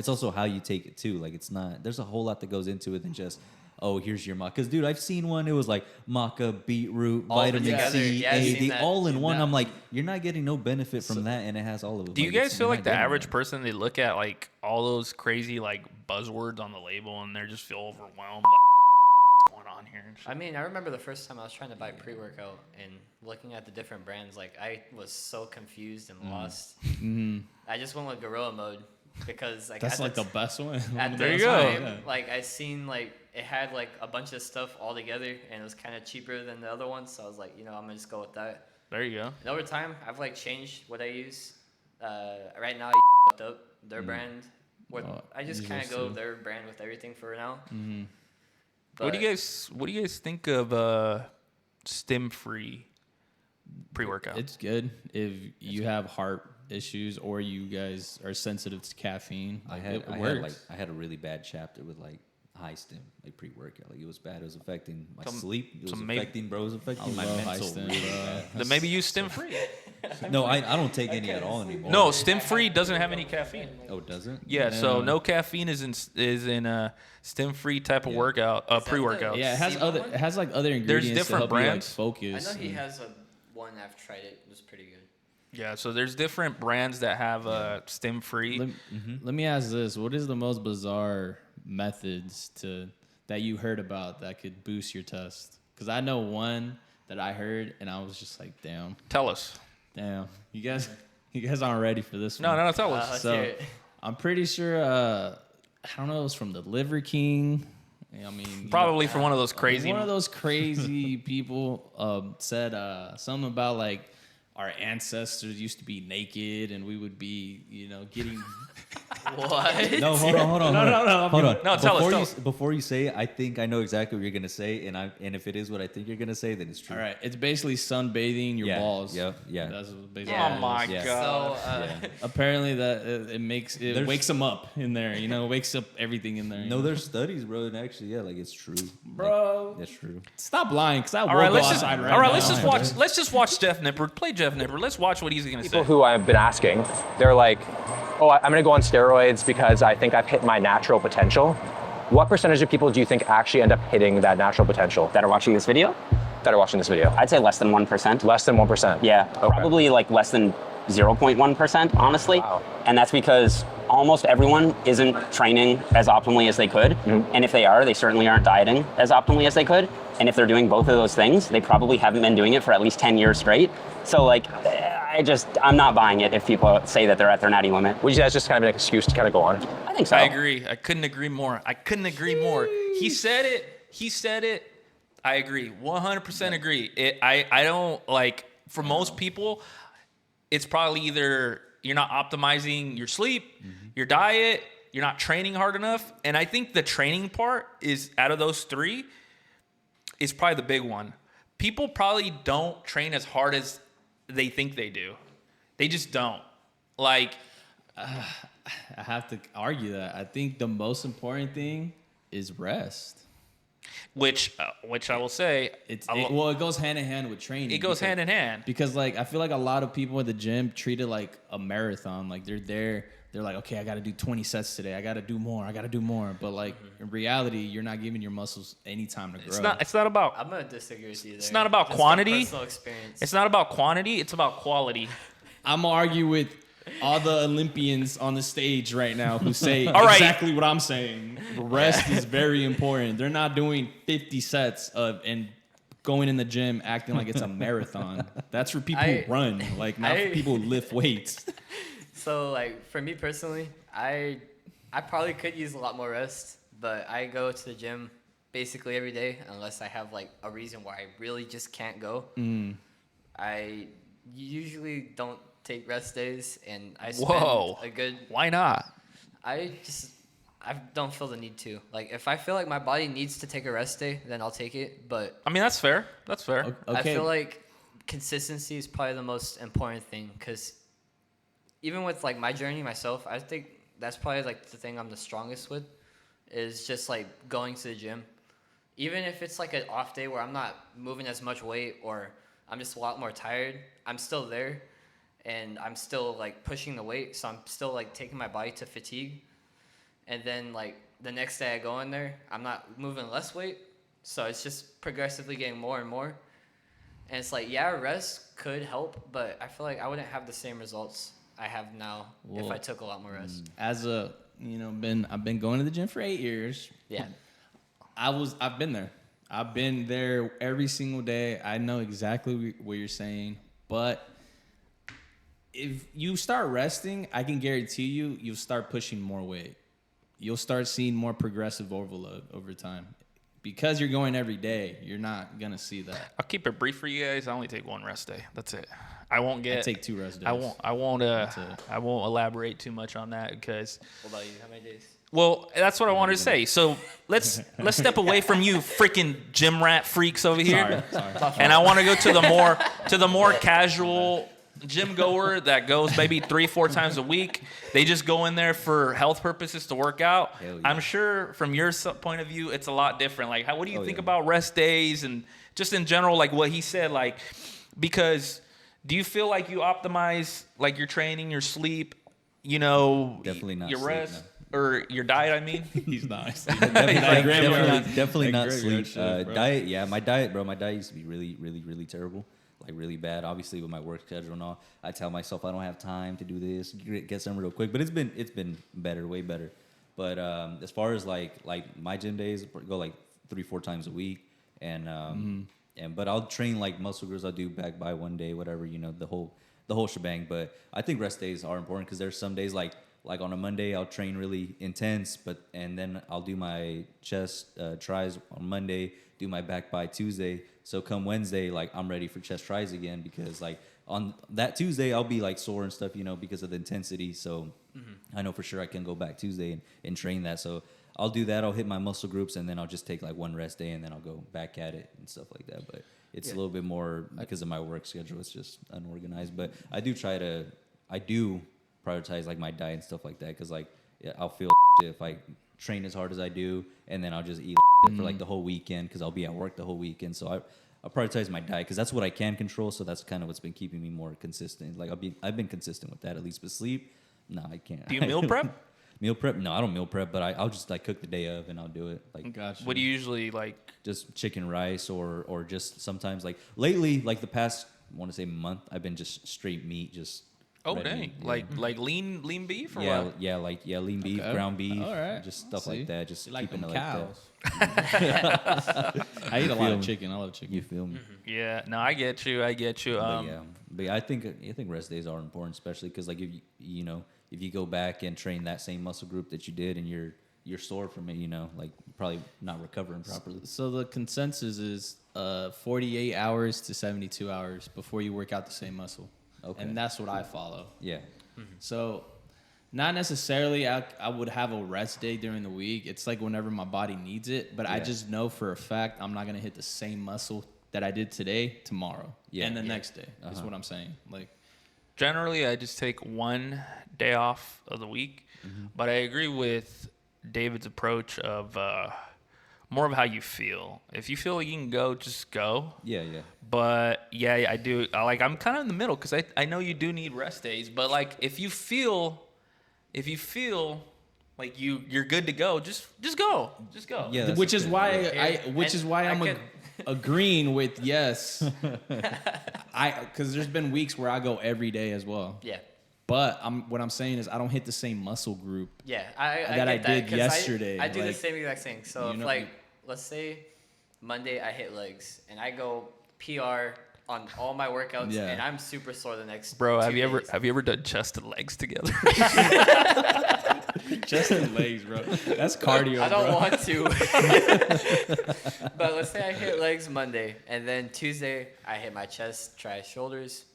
also how you take it too. Like, it's not. There's a whole lot that goes into it than just. Oh, here's your maca. Because, dude, I've seen one. It was like maca, beetroot, All vitamin together. C, Yeah, I've A, seen they that. all in one. That- I'm like, you're not getting no benefit from that, and it has all of it. Do you Like, guys it's- feel you're like not the getting average that. person, they look at like all those crazy like buzzwords on the label and they just feel overwhelmed? Like, what's going on here? And shit? I mean, I remember the first time I was trying to buy pre-workout and looking at the different brands, like I was so confused and lost. I just went with Gorilla Mode because like That's at like the the best one. At There the you go. time, Yeah. like I seen like it had like a bunch of stuff all together and it was kind of cheaper than the other ones, so I was like, I'm gonna just go with that. There you go. And over time, I've like changed what I use. Right now, I fucked up their brand. Oh, I just you kind of just go do. their brand with everything for now. What do you guys think of stim-free pre-workout? It's good if you have heart issues or you guys are sensitive to caffeine. I Like, had, it I works. had a really bad chapter with like high stim, like pre-workout. Like it was bad. It was affecting my So- sleep. It was so maybe- affecting, bro. It was affecting I my love high mental. stim, really bro. bad. Then maybe use stim-free. No, I don't take any at all anymore. No, stim-free doesn't have any caffeine. Oh, it doesn't? Yeah, so no caffeine is in a stim-free type of workout, pre-workout. Yeah, it has like other ingredients different to help brands. you like focus. I know he and- has one. I've tried it. It was pretty good. Yeah, so there's different brands that have stim-free. Let me ask this: what is the most bizarre methods that you heard about that could boost your test? Because I know one that I heard, and I was just like, "Damn!" Tell us. Damn, you guys aren't ready for this one. No, tell us. Let's hear So it. I'm pretty sure. I don't know. It was from the Liver King. I mean, Probably for one of those crazy. One of those crazy people said something about like our ancestors used to be naked and we would be, you know, getting. What? No, hold on. No. Hold on. No, tell us. Before you say it, I think I know exactly what you're gonna say, and if it is what I think you're gonna say, then it's true. All right, it's basically sunbathing your balls. Yeah. That's basically. Oh my Yeah. god. So Apparently that it wakes them up in there. You know, wakes up everything in there. No, there's studies, bro, and actually, yeah, like it's true, Bro. Like, that's true. Stop lying, because I will All right, go let's just outside right all right. now. Let's just watch Jeff Nippard. Play Jeff Nippard. Let's watch what he's gonna say. People who I've been asking, they're like, oh, I'm going to go on steroids because I think I've hit my natural potential. What percentage of people do you think actually end up hitting that natural potential? That are watching this video? That are watching this video? I'd say less than 1%. Less than 1%? Yeah, Okay. probably like less than 0.1%, honestly. Wow. And that's because almost everyone isn't training as optimally as they could. And if they are, they certainly aren't dieting as optimally as they could. And if they're doing both of those things, they probably haven't been doing it for at least 10 years straight. So like, I'm not buying it if people say that they're at their natty limit. Would you guys just kind of an excuse to kind of go on? I think so. I agree. I couldn't agree more. He said it. I agree. 100% agree. I don't like, for most people, it's probably either you're not optimizing your sleep, your diet, you're not training hard enough. And I think the training part is, out of those three, is probably the big one. People probably don't train as hard as they think they do. They just don't. Like, I have to argue that. I think the most important thing is rest. which I will say, it goes hand in hand with training. It goes hand in hand because like I feel like a lot of people at the gym treat it like a marathon. Like they're there. They're like, okay, I got to do 20 sets today. I got to do more. But like in reality, you're not giving your muscles any time to grow. It's not about. I'm gonna disagree with you there. It's not about Just quantity. Personal experience. It's not about quantity. It's about quality. I'm gonna argue with all the Olympians on the stage right now who say All right. exactly what I'm saying. Rest is very important. They're not doing 50 sets and going in the gym acting like it's a marathon. That's for people who run, like not for people who lift weights. So like for me personally, I probably could use a lot more rest, but I go to the gym basically every day unless I have like a reason why I really just can't go. I usually don't take rest days, and I spend a good. Why not? I don't feel the need to. Like if I feel like my body needs to take a rest day, then I'll take it. But I mean that's fair. That's fair. Okay. I feel like consistency is probably the most important thing, because even with like my journey myself, I think that's probably like the thing I'm the strongest with, is just like going to the gym. Even if it's like an off day where I'm not moving as much weight or I'm just a lot more tired, I'm still there and I'm still like pushing the weight. So I'm still like taking my body to fatigue. And then like the next day I go in there, I'm not moving less weight. So it's just progressively getting more and more. And it's like, yeah, rest could help, but I feel like I wouldn't have the same results I have now if I took a lot more rest. As I've been going to the gym for 8 years. Yeah. I've been there. I've been there every single day. I know exactly what you're saying, but if you start resting, I can guarantee you'll start pushing more weight. You'll start seeing more progressive overload over time. Because you're going every day, you're not gonna see that. I'll keep it brief for you guys. I only take one rest day. That's it. I take 2 rest days. I won't elaborate too much on that because. What about you? How many days? Well, that's what I wanted to say. So let's step away from you freaking gym rat freaks over here. Sorry. And I want to go to the more casual gym goer that goes maybe 3-4 times a week. They just go in there for health purposes to work out. Yeah. I'm sure from your point of view, it's a lot different. Like, what do you think about rest days and just in general, like what he said, like, because do you feel like you optimize like your training, your sleep, definitely not your sleep, rest? no. Or your diet, I mean. He's nice. Definitely not sleep. Shit, diet, yeah, my diet used to be really, really, really terrible, like really bad. Obviously, with my work schedule and all, I tell myself I don't have time to do this, get some real quick. But it's been better, way better. But as far as like my gym days, go like 3-4 times a week, and but I'll train like muscle groups. I'll do back by one day, whatever, the whole shebang. But I think rest days are important because there's some days like like on a Monday I'll train really intense, and then I'll do my chest tries on Monday, do my back by Tuesday. So come Wednesday, like I'm ready for chest tries again, because like on that Tuesday I'll be like sore and stuff, you know, because of the intensity. So I know for sure I can go back Tuesday and train that. So I'll do that. I'll hit my muscle groups, and then I'll just take like one rest day, and then I'll go back at it and stuff like that. But it's a little bit more because of my work schedule. It's just unorganized. But I do prioritize like my diet and stuff like that, because like I'll feel if I train as hard as I do, and then I'll just eat for like the whole weekend because I'll be at work the whole weekend. So I prioritize my diet because that's what I can control. So that's kind of what's been keeping me more consistent. Like I've been consistent with that, at least. But sleep, no, I can't. Do you meal prep? Meal prep? No, I don't meal prep, but I'll just like cook the day of and I'll do it. Like, gotcha. What do you usually like? Just chicken rice or just sometimes like lately, like the past, I want to say month, I've been just straight meat, just. Oh dang! Yeah. Like lean beef or yeah, what? Yeah, lean beef, ground beef, all right. just stuff like that. Just like keeping them it cows. like that. I eat a lot of chicken. I love chicken. You feel me? Yeah, no, I get you. But I think rest days are important, especially because like if you go back and train that same muscle group that you did and you're sore from it, like probably not recovering properly. So the consensus is 48 hours to 72 hours before you work out the same muscle. Okay. And that's what I follow. Yeah. So not necessarily I would have a rest day during the week. It's like whenever my body needs it. But I just know for a fact I'm not going to hit the same muscle that I did today tomorrow and the next day. That's what I'm saying. Like, generally, I just take one day off of the week. But I agree with David's approach of more of how you feel. If you feel like you can go, just go. Yeah. But yeah, I do. I'm kind of in the middle because I know you do need rest days. But like, if you feel like you're good to go, just go. Just go. Yeah, which is why I'm agreeing with yes. Because there's been weeks where I go every day as well. Yeah. But what I'm saying is I don't hit the same muscle group. Yeah, I did yesterday. I do the same exact thing. So if let's say Monday I hit legs and I go PR on all my workouts and I'm super sore the next. Bro, have you ever done chest and legs together? Chest and legs, bro. That's cardio. I don't want to. But let's say I hit legs Monday, and then Tuesday I hit my chest, try shoulders,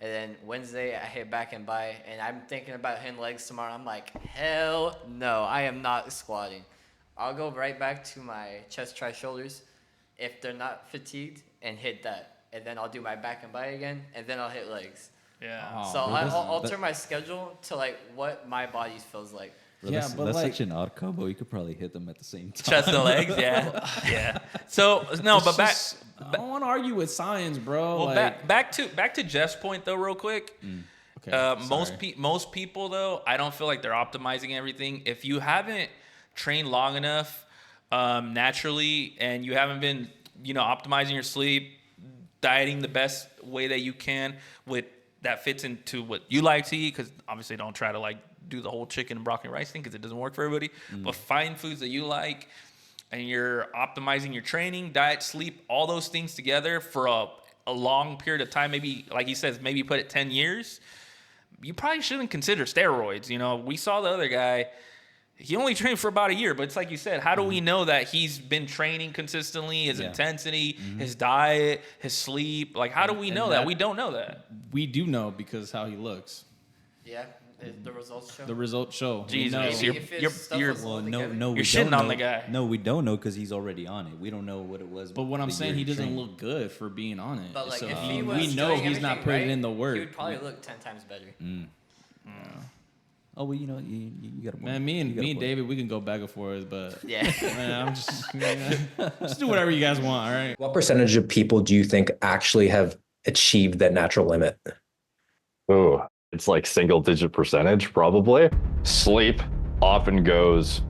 and then Wednesday I hit back and by, and I'm thinking about hitting legs tomorrow. I'm like, hell no, I am not squatting. I'll go right back to my chest, try shoulders, if they're not fatigued, and hit that. And then I'll do my back and by again, and then I'll hit legs. Yeah. So I'll alter my schedule to like what my body feels like. Bro, that's like, such an odd combo. You could probably hit them at the same time. Chest and legs, yeah. Yeah. So no, but I don't want to argue with science, bro. Well, back to Jeff's point though, real quick. Okay. Most people though, I don't feel like they're optimizing everything. If you haven't trained long enough naturally, and you haven't been optimizing your sleep, dieting the best way that you can that fits into what you like to eat, because obviously don't try to like do the whole chicken and broccoli rice thing because it doesn't work for everybody. But find foods that you like, and you're optimizing your training, diet, sleep, all those things together for a long period of time. Maybe, like he says, maybe put it 10 years. You probably shouldn't consider steroids. We saw the other guy. He only trained for about a year, but it's like you said, how do we know that he's been training consistently, his intensity, his diet, his sleep? Like, how do we know that? We don't know that. We do know because how he looks. Yeah, the results show. The results show. Jesus, you're shitting on the guy. No, we don't know because he's already on it. We don't know what it was. But what I'm saying, he doesn't look good for being on it. But like, so if he was we know he's not putting in the work. He would probably look 10 times better. Oh well, you got to. Man, me and David, we can go back and forth, but man, I'm just do whatever you guys want. All right. What percentage of people do you think actually have achieved that natural limit? Oh, it's like single-digit percentage probably. Sleep often goes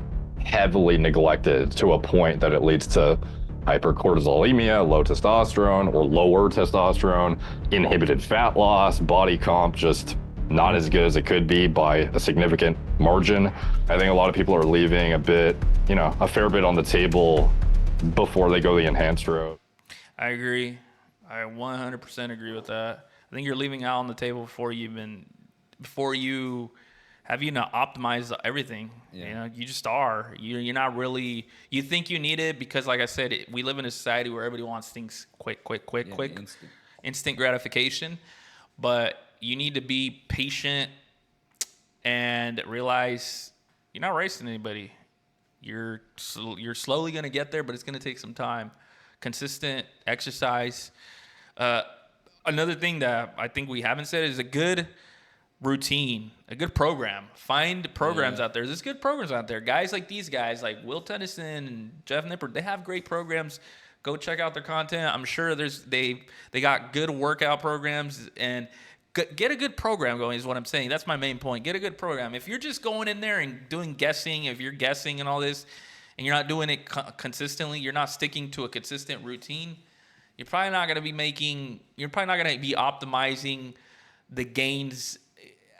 heavily neglected to a point that it leads to hypercortisolemia, low testosterone or lower testosterone, inhibited fat loss, body comp just not as good as it could be by a significant margin. I think a lot of people are leaving a fair bit on the table before they go the enhanced route. I agree. I 100% agree with that. I think you're leaving out on the table before you have you not optimized everything? Yeah. You know, you just are. You're not really. You think you need it because, like I said, we live in a society where everybody wants things quick, instant gratification. But you need to be patient and realize you're not racing anybody. You're slowly going to get there, but it's going to take some time. Consistent exercise. Another thing that I think we haven't said is a good routine, a good program. Find programs out there. There's good programs out there. Guys like these guys, like Will Tennyson and Jeff Nipper, they have great programs. Go check out their content. I'm sure they got good workout programs, and get a good program going is what I'm saying. That's my main point. Get a good program. If you're just going in there and doing guessing, if you're guessing and all this, and you're not doing it consistently, you're not sticking to a consistent routine, you're probably not going to be optimizing the gains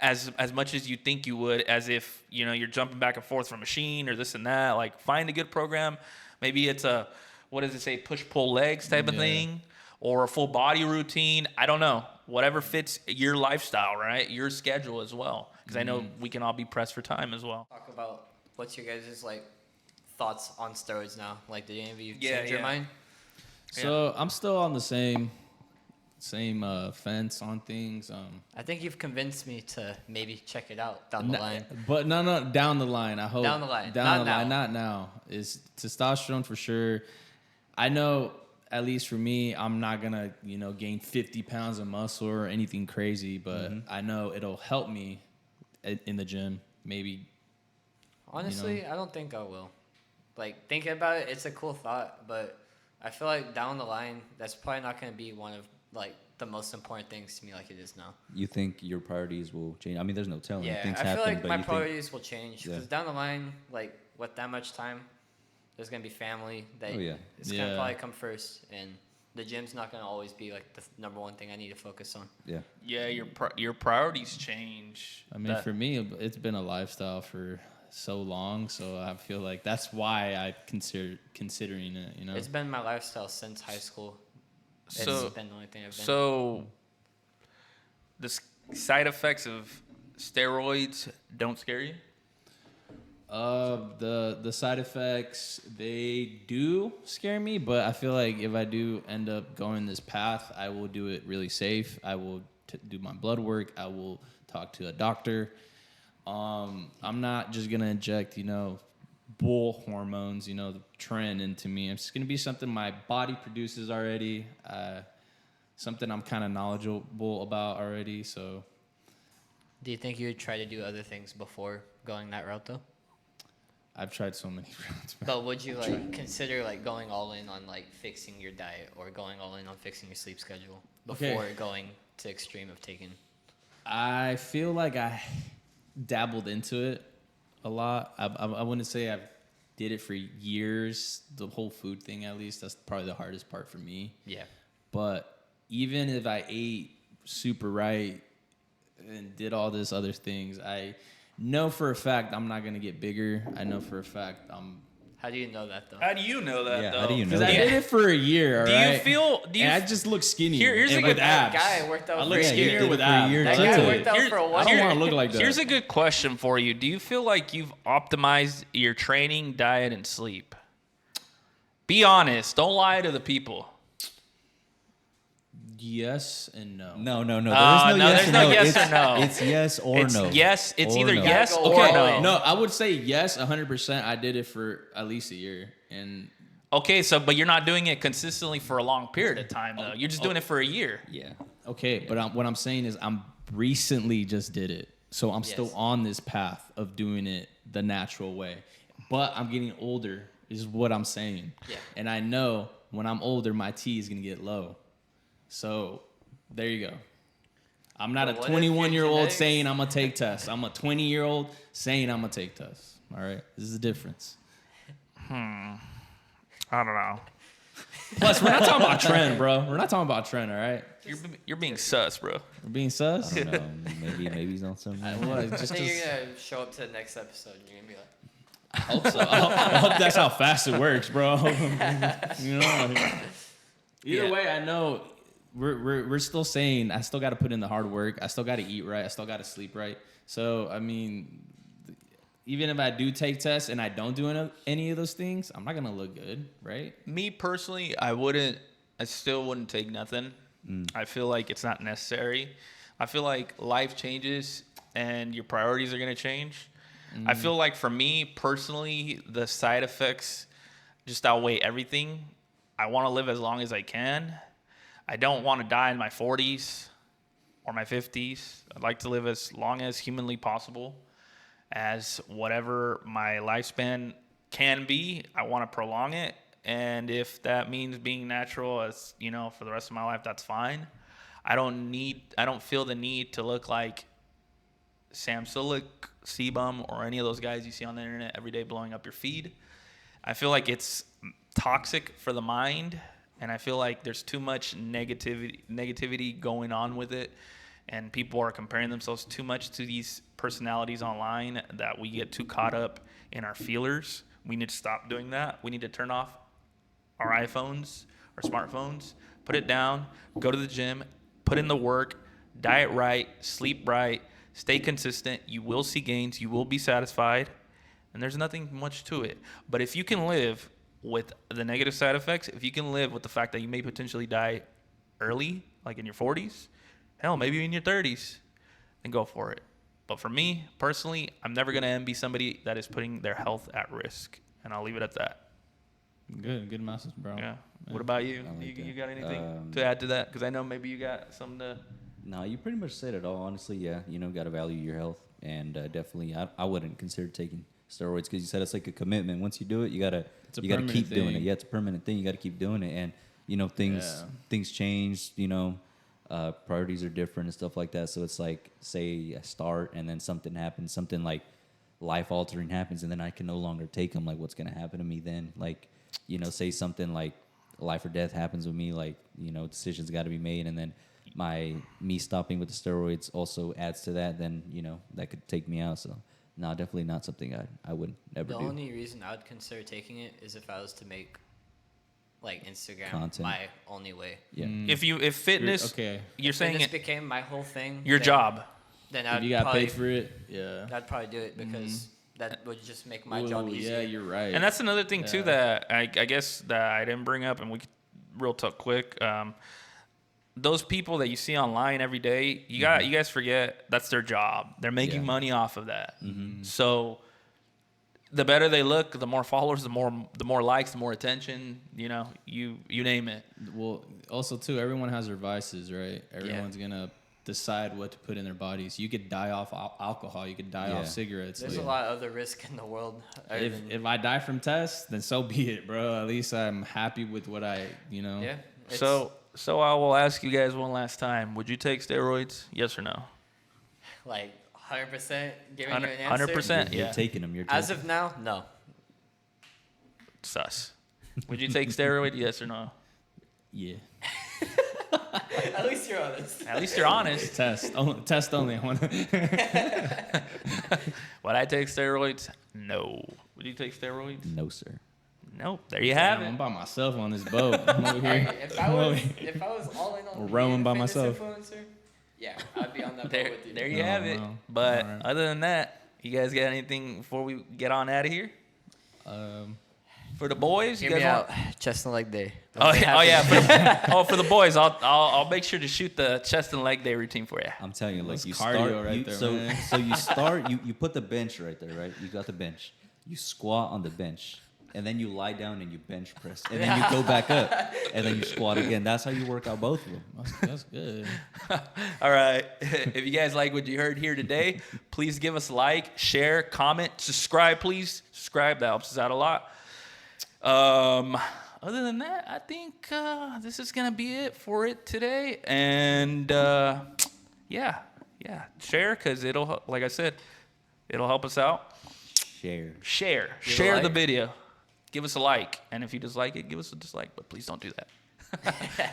as much as you think you would, as if, you know, you're jumping back and forth from a machine or this and that. Like, find a good program. Maybe it's a, what does it say, push-pull legs type of thing, or a full body routine. I don't know. Whatever fits your lifestyle, right? Your schedule as well. Because I know we can all be pressed for time as well. Talk about what's your guys' like thoughts on steroids now. Like, did any of you change your mind? So I'm still on the same fence on things. I think you've convinced me to maybe check it out down the line. But no, down the line. I hope down the line, not now. Is testosterone for sure. I know, at least for me, I'm not gonna, you know, gain 50 pounds of muscle or anything crazy, but I know it'll help me in the gym. Maybe. Honestly, you know. I don't think I will. Like, thinking about it, it's a cool thought, but I feel like down the line, that's probably not gonna be one of like the most important things to me like it is now. You think your priorities will change? I mean, there's no telling. Yeah, Things I feel happen, like but my you priorities will change because Yeah. down the line, like with that much time, there's gonna be family that Oh, yeah. it's gonna probably come first, and the gym's not gonna always be like the number one thing I need to focus on. Yeah. Yeah, your priorities change. I mean, for me, it's been a lifestyle for so long, so I feel like that's why I considering it. You know, It's been my lifestyle since high school. It's been the only thing I've been. So, the side effects of steroids don't scare you? The side effects, they do scare me, but I feel like if I do end up going this path, I will do it really safe. I will do my blood work. I will talk to a doctor. I'm not just gonna inject, you know, bull hormones, you know, the trend into me. It's gonna be something my body produces already, something I'm kind of knowledgeable about already. So, do you think you would try to do other things before going that route, though? I've tried so many routes. But would you like consider like going all in on like fixing your diet or going all in on fixing your sleep schedule before going to extreme of taking? I feel like I dabbled into it a lot. I wouldn't say I did it for years. The whole food thing, at least, that's probably the hardest part for me. Yeah. But even if I ate super right and did all this other things, I know for a fact I'm not gonna get bigger. I know for a fact I'm. How do you know that though? How do you know that though? How do you know Because I did it for a year. Do right? you feel? And I just look skinny. Here's and a with good abs. That guy worked out I for look a skinnier year. with for a abs. year That too. guy worked out for a while. I don't want to look like that. Here's a good question for you. Do you feel like you've optimized your training, diet, and sleep? Be honest. Don't lie to the people. Yes and no. No. There's there's no yes or no. It's yes or It's no. yes. It's Or either no. yes Gotta go or all no. in. No, I would say yes, 100%. I did it for at least a year, and Okay, but you're not doing it consistently for a long period of time, though. You're just doing it for a year. Yeah. okay. But what I'm saying is, I'm recently just did it, so I'm still on this path of doing it the natural way. But I'm getting older, is what I'm saying. Yeah. And I know when I'm older, my T is gonna get low. So there you go. I'm not But a what if your 21-year-old genetics- saying I'm gonna take tests. I'm a 20-year-old saying I'm gonna take tests. All right, this is the difference. I don't know. Plus, we're not talking about trend, bro. We're not talking about trend, all right? You're being sus, bro. We're being sus. I don't know. Maybe he's not something. I think you're gonna show up to the next episode and you're gonna be like, I hope so. I hope that's how fast it works, bro. You know. Either way, I know we're still saying I still got to put in the hard work. I still got to eat right. I still got to sleep right. So I mean, even if I do take tests and I don't do any of those things, I'm not gonna look good, right? Me personally, I still wouldn't take nothing. I feel like it's not necessary. I feel like life changes and your priorities are gonna change. I feel like for me personally, the side effects just outweigh everything. I want to live as long as I can. I don't want to die in my 40s or my 50s. I'd like to live as long as humanly possible, as whatever my lifespan can be. I want to prolong it. And if that means being natural as, you know, for the rest of my life, that's fine. I don't feel the need to look like Sam Sulek, C-Bum, or any of those guys you see on the internet every day blowing up your feed. I feel like it's toxic for the mind, and I feel like there's too much negativity going on with it, and people are comparing themselves too much to these personalities online that we get too caught up in our feelers. We need to stop doing that. We need to turn off our iPhones, our smartphones, put it down, go to the gym, put in the work, diet right, sleep right, stay consistent. You will see gains. You will be satisfied. And there's nothing much to it. But if you can live with the negative side effects, if you can live with the fact that you may potentially die early, like in your 40s, hell, maybe in your 30s, then go for it. But for me, personally, I'm never going to envy somebody that is putting their health at risk. And I'll leave it at that. Good message, bro. Yeah. What about you? You got anything to add to that? Because I know maybe you got something to... No, you pretty much said it all. Honestly, yeah. You know, got to value your health. And definitely, I wouldn't consider taking steroids because you said it's like a commitment. Once you do it, you gotta keep doing it. Yeah, it's a permanent thing. You got to keep doing it. And, you know, things change, you know. Priorities are different and stuff like that. So it's like, say I start and then something happens, something like life-altering happens, and then I can no longer take them. Like, what's going to happen to me then? Like, you know, say something like life or death happens with me, like, you know, decisions got to be made, and then me stopping with the steroids also adds to that, then, you know, that could take me out. So, no, definitely not something I would ever do. The only reason I would consider taking it is if I was to make like Instagram content my only way. Yeah. If fitness, you're saying fitness it became my whole thing, your job. Then I'd you got probably, paid for it. Yeah, I'd probably do it because that would just make my job easier. Yeah, you're right. And that's another thing too that I guess that I didn't bring up, and we could real talk quick. Those people that you see online every day, you guys forget that's their job. They're making money off of that. So the better they look, the more followers, the more likes, the more attention. You know, you name it. Well, also too, everyone has their vices, right? Everyone's gonna decide what to put in their bodies. You could die off alcohol. You could die off cigarettes. There's a lot of other risk in the world. If I die from tests, then so be it, bro. At least I'm happy with what I, you know. Yeah. So I will ask you guys one last time. Would you take steroids? Yes or no? Like 100% giving you an answer? 100%, yeah. You're taking them. As of now, no. Sus. Would you take steroid? Yes or no? Yeah. At least you're honest. At least you're honest. Test only. Would I take steroids? No. Would you take steroids? No, sir. Nope. There you have it. I'm by myself on this boat. I'm over here. If I was all in on rowing by fitness myself. Influencer, yeah, I'd be on that boat with you. There you have it. Wow. But Right. other than that, you guys got anything before we get on out of here? For the boys, Hear you me guys out. Chest and leg day. Oh yeah. For the boys, I'll make sure to shoot the chest and leg day routine for you. I'm telling you, like That's you cardio start, right there, so man. so you start, you put the bench right there, right? You got the bench. You squat on the bench, and then you lie down and you bench press, and then you go back up, and then you squat again. That's how you work out both of them. That's good. All right. If you guys like what you heard here today, please give us a like, share, comment, subscribe, please. Subscribe. That helps us out a lot. Other than that, I think this is going to be it for it today. And yeah. Share, because it'll, like I said, it'll help us out. Share the video. Give us a like. And if you dislike it, give us a dislike. But please don't do that.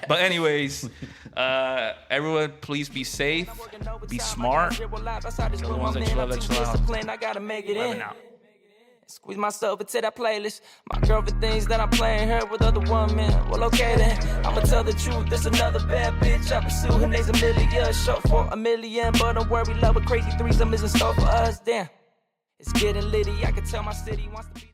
But anyways, everyone, please be safe, be smart. Tell the ones that you love that you love. Love it out. Squeeze myself into that playlist. My girl for things that I'm playing her with other women. Well, okay then, I'ma tell the truth. There's another bad bitch I pursue. Her name's Amelia, short for a million. But don't worry, love with crazy threesome is in store for us. Damn, it's getting litty. I can tell my city wants to be.